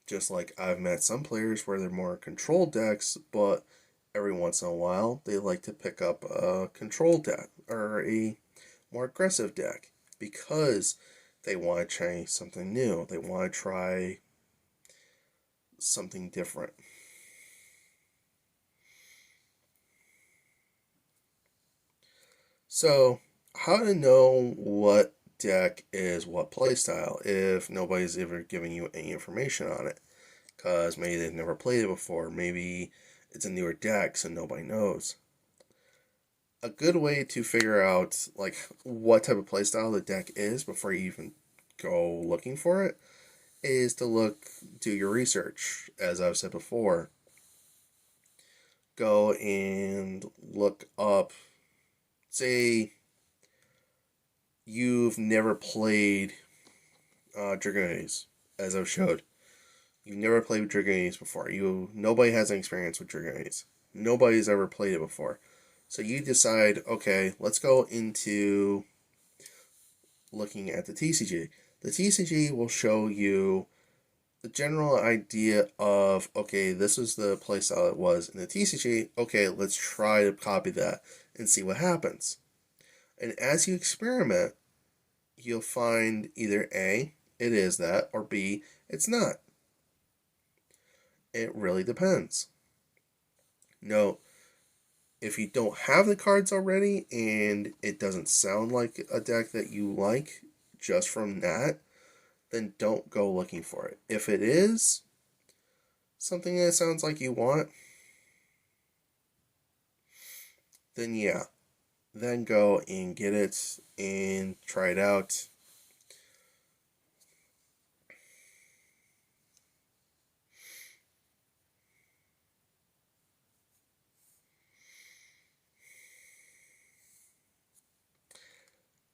Just like I've met some players where they're more control decks, but every once in a while they like to pick up a control deck or a more aggressive deck because they want to try something new. They want to try something different. So, how to know what deck is what playstyle if nobody's ever giving you any information on it? Because maybe they've never played it before. Maybe it's a newer deck, so nobody knows. A good way to figure out like what type of playstyle the deck is before you even go looking for it is to do your research. As I've said before, go and look up. Say you've never played Dragones, as I've showed. You've never played with Dragones before. Nobody has any experience with Dragones. Nobody's ever played it before. So you decide, okay, let's go into looking at the TCG. The TCG will show you the general idea of, okay, this is the playstyle it was in the TCG. Okay, let's try to copy that and see what happens. And as you experiment, you'll find either A, it is that, or B, it's not. It really depends. No, if you don't have the cards already and it doesn't sound like a deck that you like just from that, then don't go looking for it. If it is something that sounds like you want, then yeah, then go and get it and try it out.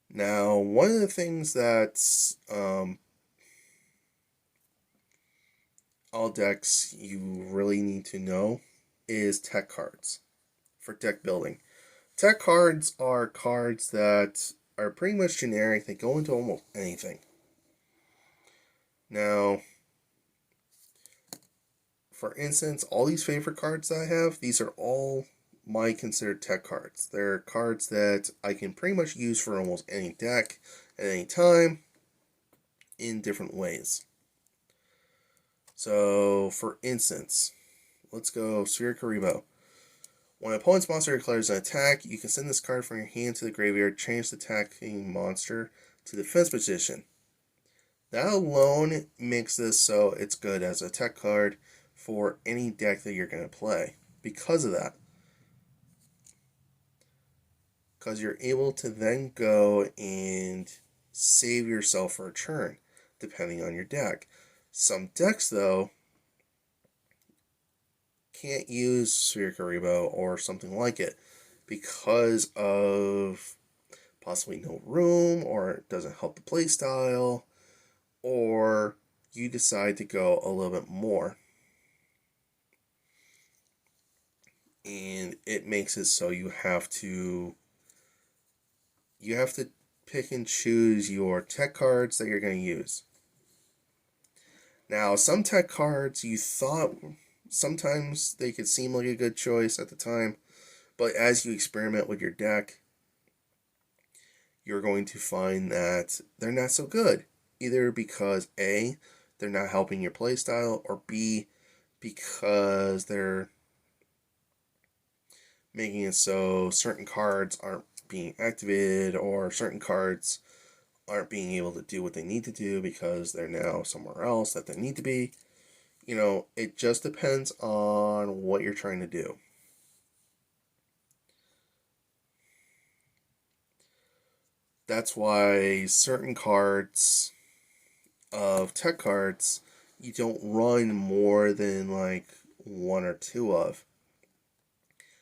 Now, one of the things that all decks you really need to know is tech cards for deck building. Tech cards are cards that are pretty much generic. They go into almost anything. Now, for instance, all these favorite cards that I have, these are all my considered tech cards. They're cards that I can pretty much use for almost any deck at any time in different ways. So, for instance, let's go Sphere Karibo. When an opponent's monster declares an attack, you can send this card from your hand to the graveyard, change the attacking monster to defense position. That alone makes this so it's good as a tech card for any deck that you're going to play because of that. Because you're able to then go and save yourself for a turn, depending on your deck. Some decks, though, can't use Sphere Karibo or something like it because of possibly no room, or it doesn't help the playstyle, or you decide to go a little bit more. And it makes it so you have to pick and choose your tech cards that you're going to use. Now, some tech cards you thought sometimes they could seem like a good choice at the time, but as you experiment with your deck, you're going to find that they're not so good. Either because A, they're not helping your playstyle, or B, because they're making it so certain cards aren't being activated, or certain cards aren't being able to do what they need to do because they're now somewhere else that they need to be. It just depends on what you're trying to do. That's why certain cards of tech cards you don't run more than like one or two of,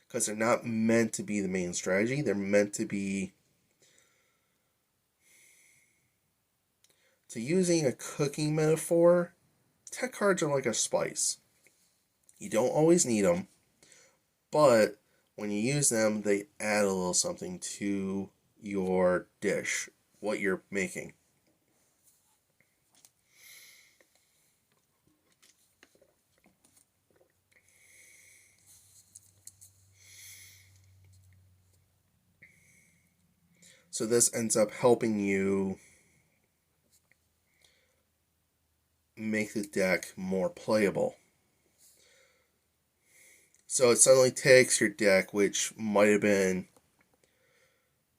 because they're not meant to be the main strategy. They're meant to be, to using a cooking metaphor, tech cards are like a spice. You don't always need them, but when you use them, they add a little something to your dish, what you're making. So this ends up helping you make the deck more playable. So it suddenly takes your deck, which might have been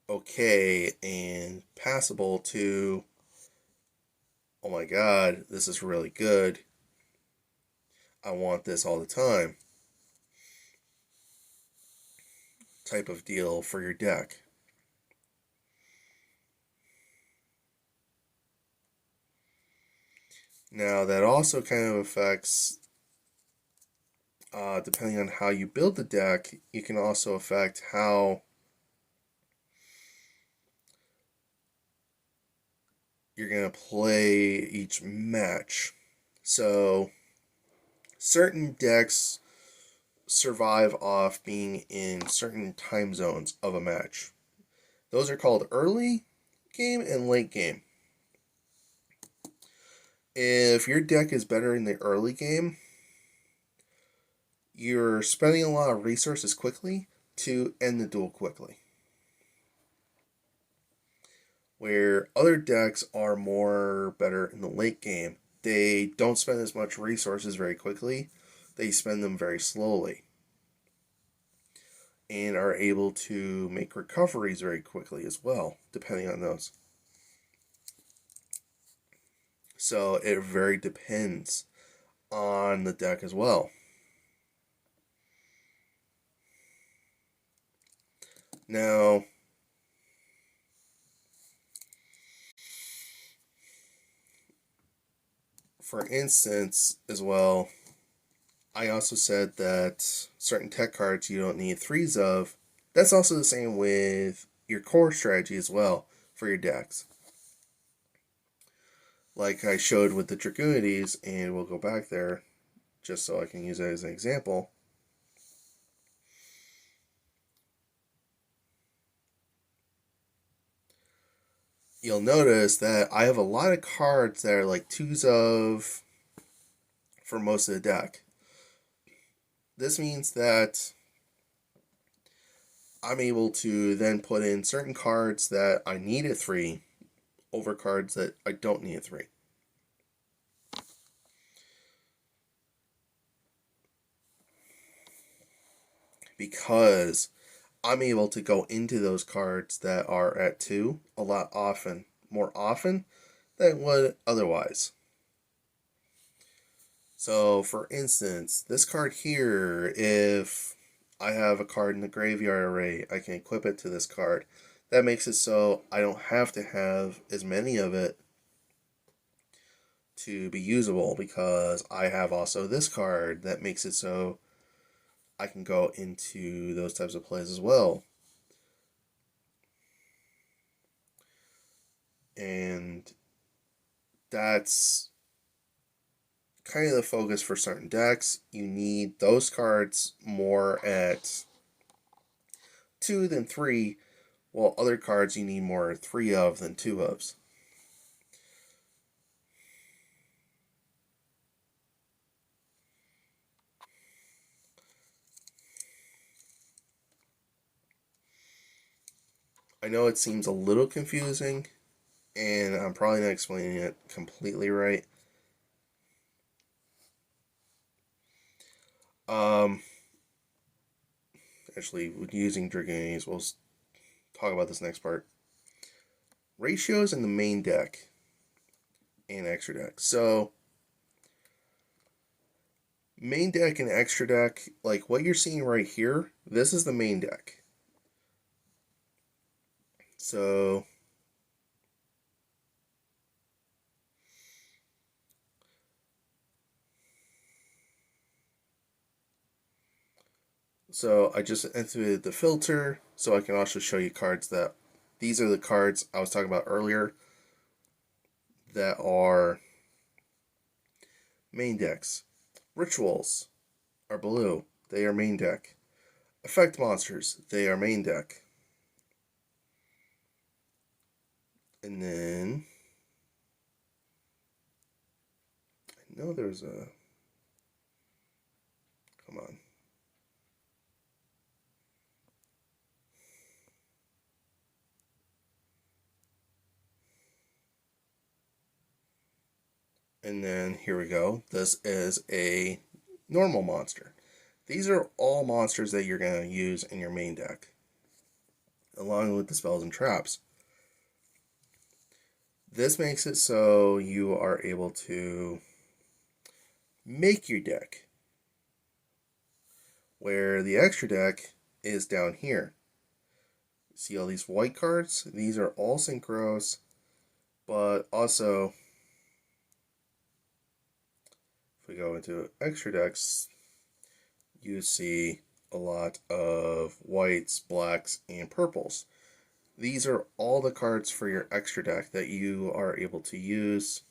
okay and passable, to, oh my god, this is really good. I want this all the time type of deal for your deck. Now, that also kind of affects, depending on how you build the deck, you can also affect how you're going to play each match. So, certain decks survive off being in certain time zones of a match. Those are called early game and late game. If your deck is better in the early game, you're spending a lot of resources quickly to end the duel quickly. Where other decks are more better in the late game, they don't spend as much resources very quickly, they spend them very slowly, and are able to make recoveries very quickly as well, depending on those. So it very depends on the deck as well. Now, for instance, as well, I also said that certain tech cards you don't need threes of. That's also the same with your core strategy as well for your decks. Like I showed with the Dragonides, and we'll go back there just so I can use it as an example. You'll notice that I have a lot of cards that are like twos of for most of the deck. This means that I'm able to then put in certain cards that I need a 3 over cards that I don't need a 3. Because I'm able to go into those cards that are at 2 a lot more often than would otherwise. So, for instance, this card here, if I have a card in the graveyard array, I can equip it to this card. That makes it so I don't have to have as many of it to be usable, because I have also this card that makes it so I can go into those types of plays as well. And that's kind of the focus for certain decks. You need those cards more at 2 than 3, while other cards you need more 3 of than 2 ofs. I know it seems a little confusing, and I'm probably not explaining it completely right. Um, Actually, using Dragonies, we'll talk about this next part. Ratios in the main deck and extra deck. So, main deck and extra deck, like what you're seeing right here, this is the main deck. So, So I just activated the filter so I can also show you cards that these are the cards I was talking about earlier that are main decks. Rituals are blue, they are main deck. Effect monsters, they are main deck. And then I know there's a come on. And then here we go. This is a normal monster. These are all monsters that you're going to use in your main deck, along with the spells and traps. This makes it so you are able to make your deck, where the extra deck is down here. See all these white cards? These are all synchros, but also if we go into extra decks, you see a lot of whites, blacks, and purples. These are all the cards for your extra deck that you are able to use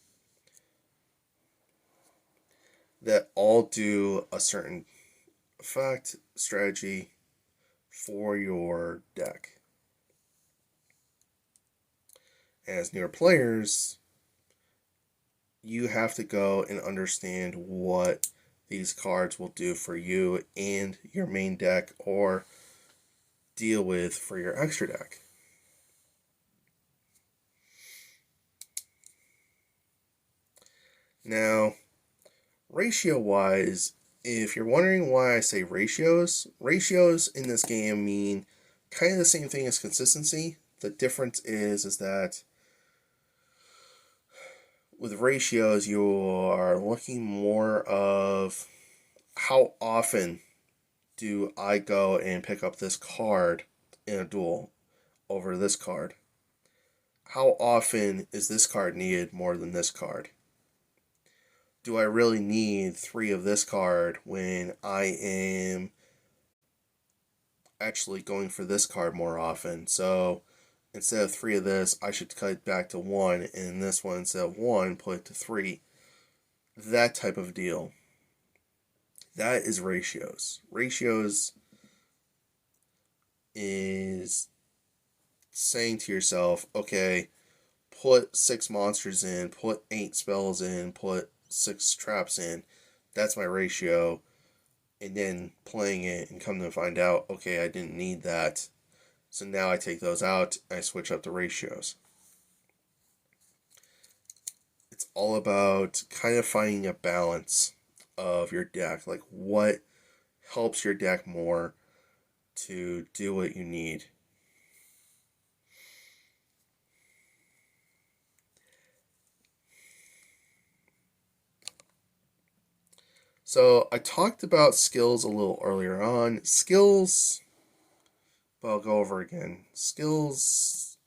that all do a certain effect, strategy for your deck. As newer players, you have to go and understand what these cards will do for you and your main deck or deal with for your extra deck. Now, ratio wise, if you're wondering why I say ratios, ratios in this game mean kind of the same thing as consistency. The difference is that with ratios, you are looking more of how often do I go and pick up this card in a duel over this card? How often is this card needed more than this card? Do I really need 3 of this card when I am actually going for this card more often? So instead of 3 of this, I should cut it back to 1, and this one, instead of 1, put it to 3. That type of deal. That is ratios. Ratios is saying to yourself, okay, put 6 monsters in, put 8 spells in, put 6 traps in. That's my ratio. And then playing it and come to find out, okay, I didn't need that. So now I take those out, I switch up the ratios. It's all about kind of finding a balance of your deck. Like what helps your deck more to do what you need. So I talked about skills a little earlier on. Skills, but I'll go over again. Skills,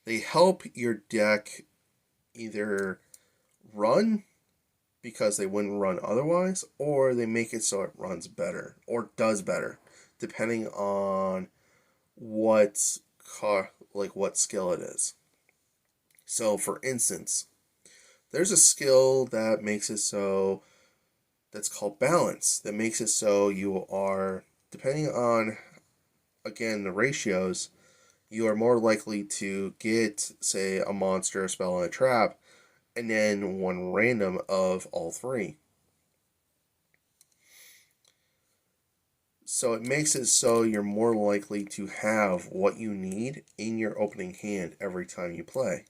they help your deck either run because they wouldn't run otherwise, or they make it so it runs better or does better, depending on what what skill it is. So, for instance, there's a skill that makes it so that's called balance. That makes it so you are, depending on again the ratios, you are more likely to get, say, a monster, a spell, and a trap, and then one random of all 3. So it makes it so you're more likely to have what you need in your opening hand every time you play.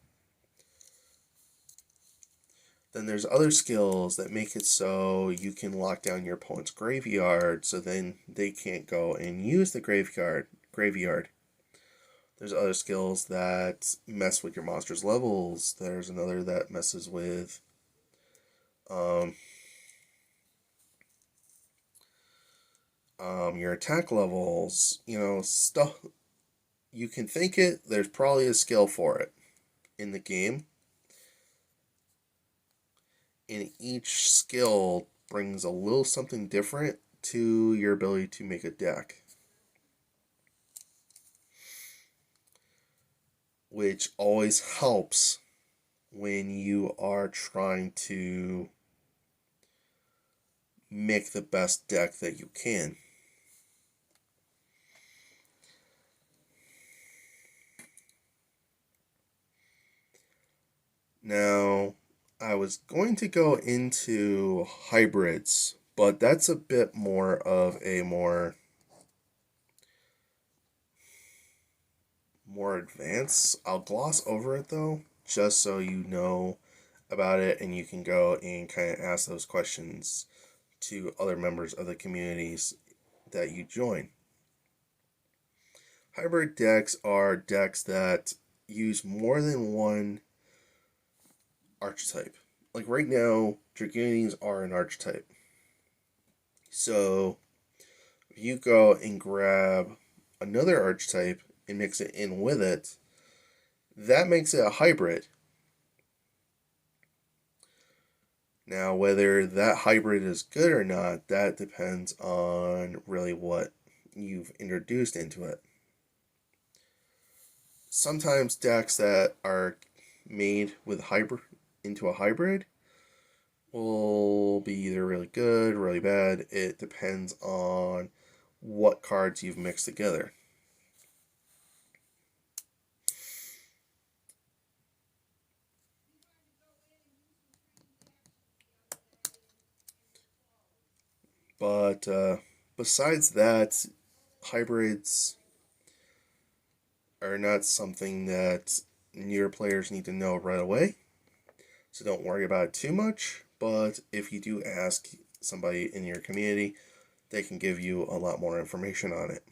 Then there's other skills that make it so you can lock down your opponent's graveyard so then they can't go and use the graveyard. There's other skills that mess with your monster's levels. There's another that messes with your attack levels. Stuff. You can think it. There's probably a skill for it in the game. And each skill brings a little something different to your ability to make a deck, which always helps when you are trying to make the best deck that you can. Now, I was going to go into hybrids, but that's a bit more of a more advanced. I'll gloss over it though, just so you know about it and you can go and kind of ask those questions to other members of the communities that you join. Hybrid decks are decks that use more than one archetype. Like right now, Dragoonies are an archetype. So if you go and grab another archetype and mix it in with it, that makes it a hybrid. Now, whether that hybrid is good or not, that depends on really what you've introduced into it. Sometimes decks that are made with hybrid into a hybrid will be either really good, really bad. It depends on what cards you've mixed together. But besides that, hybrids are not something that newer players need to know right away. So don't worry about it too much. But if you do ask somebody in your community, they can give you a lot more information on it.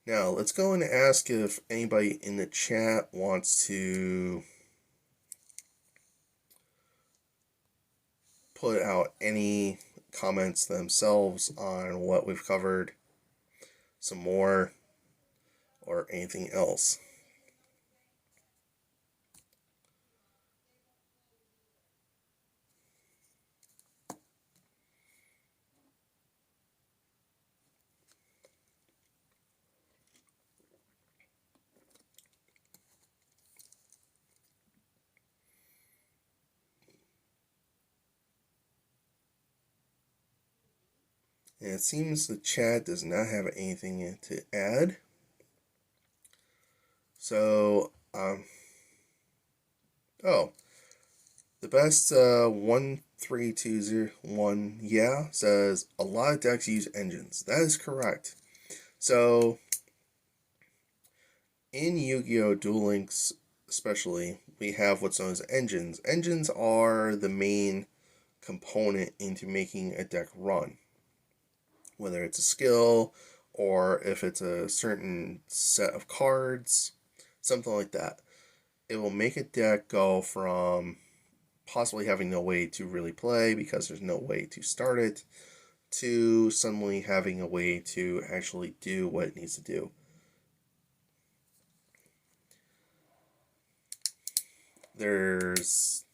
Now, let's go and ask if anybody in the chat wants to put out any comments themselves on what we've covered, some more, or anything else. And it seems the chat does not have anything to add. So, oh, the best 1321, yeah, says a lot of decks use engines. That is correct. So, in Yu-Gi-Oh! Duel Links, especially, we have what's known as engines. Engines are the main component into making a deck run. Whether it's a skill or if it's a certain set of cards, something like that. It will make a deck go from possibly having no way to really play because there's no way to start it to suddenly having a way to actually do what it needs to do. There's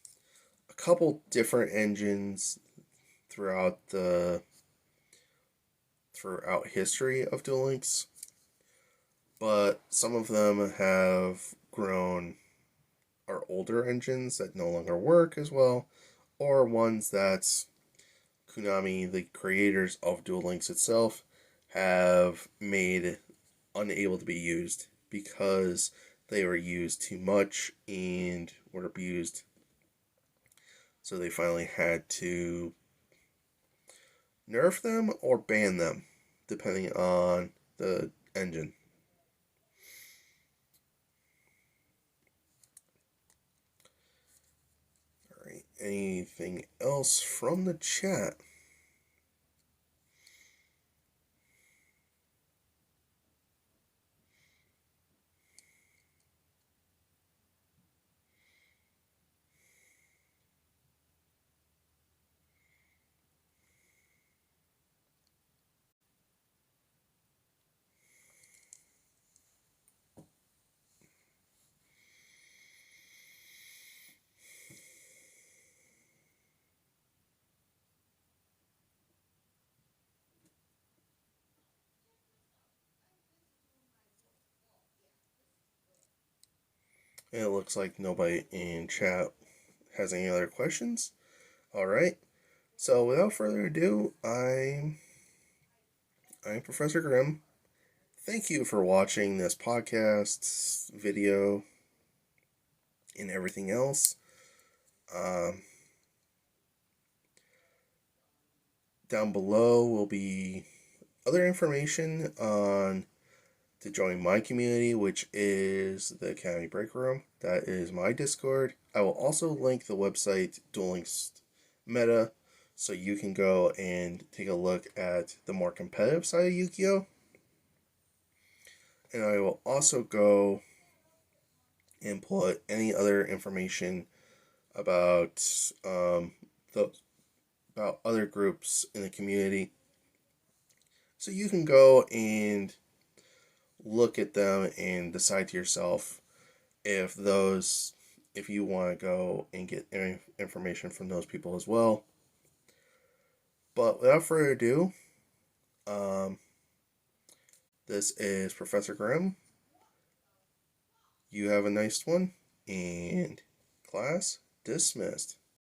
a couple different engines throughout history of Duel Links, but some of them have grown, are older engines that no longer work as well, or ones that Konami, the creators of Duel Links itself, have made unable to be used because they were used too much and were abused. So they finally had to nerf them or ban them, depending on the engine. Alright, anything else from the chat? And it looks like nobody in chat has any other questions. Alright, so without further ado, I'm Professor Grimm. Thank you for watching this podcast, video, and everything else. Down below will be other information on to join my community, which is the Academy Break Room. That is my Discord. I will also link the website Duel Links Meta, so you can go and take a look at the more competitive side of Yugioh. And I will also go and put any other information about the about other groups in the community, so you can go and look at them and decide to yourself if you want to go and get information from those people as well. But without further ado, this is Professor Grimm. You have a nice one, and class dismissed.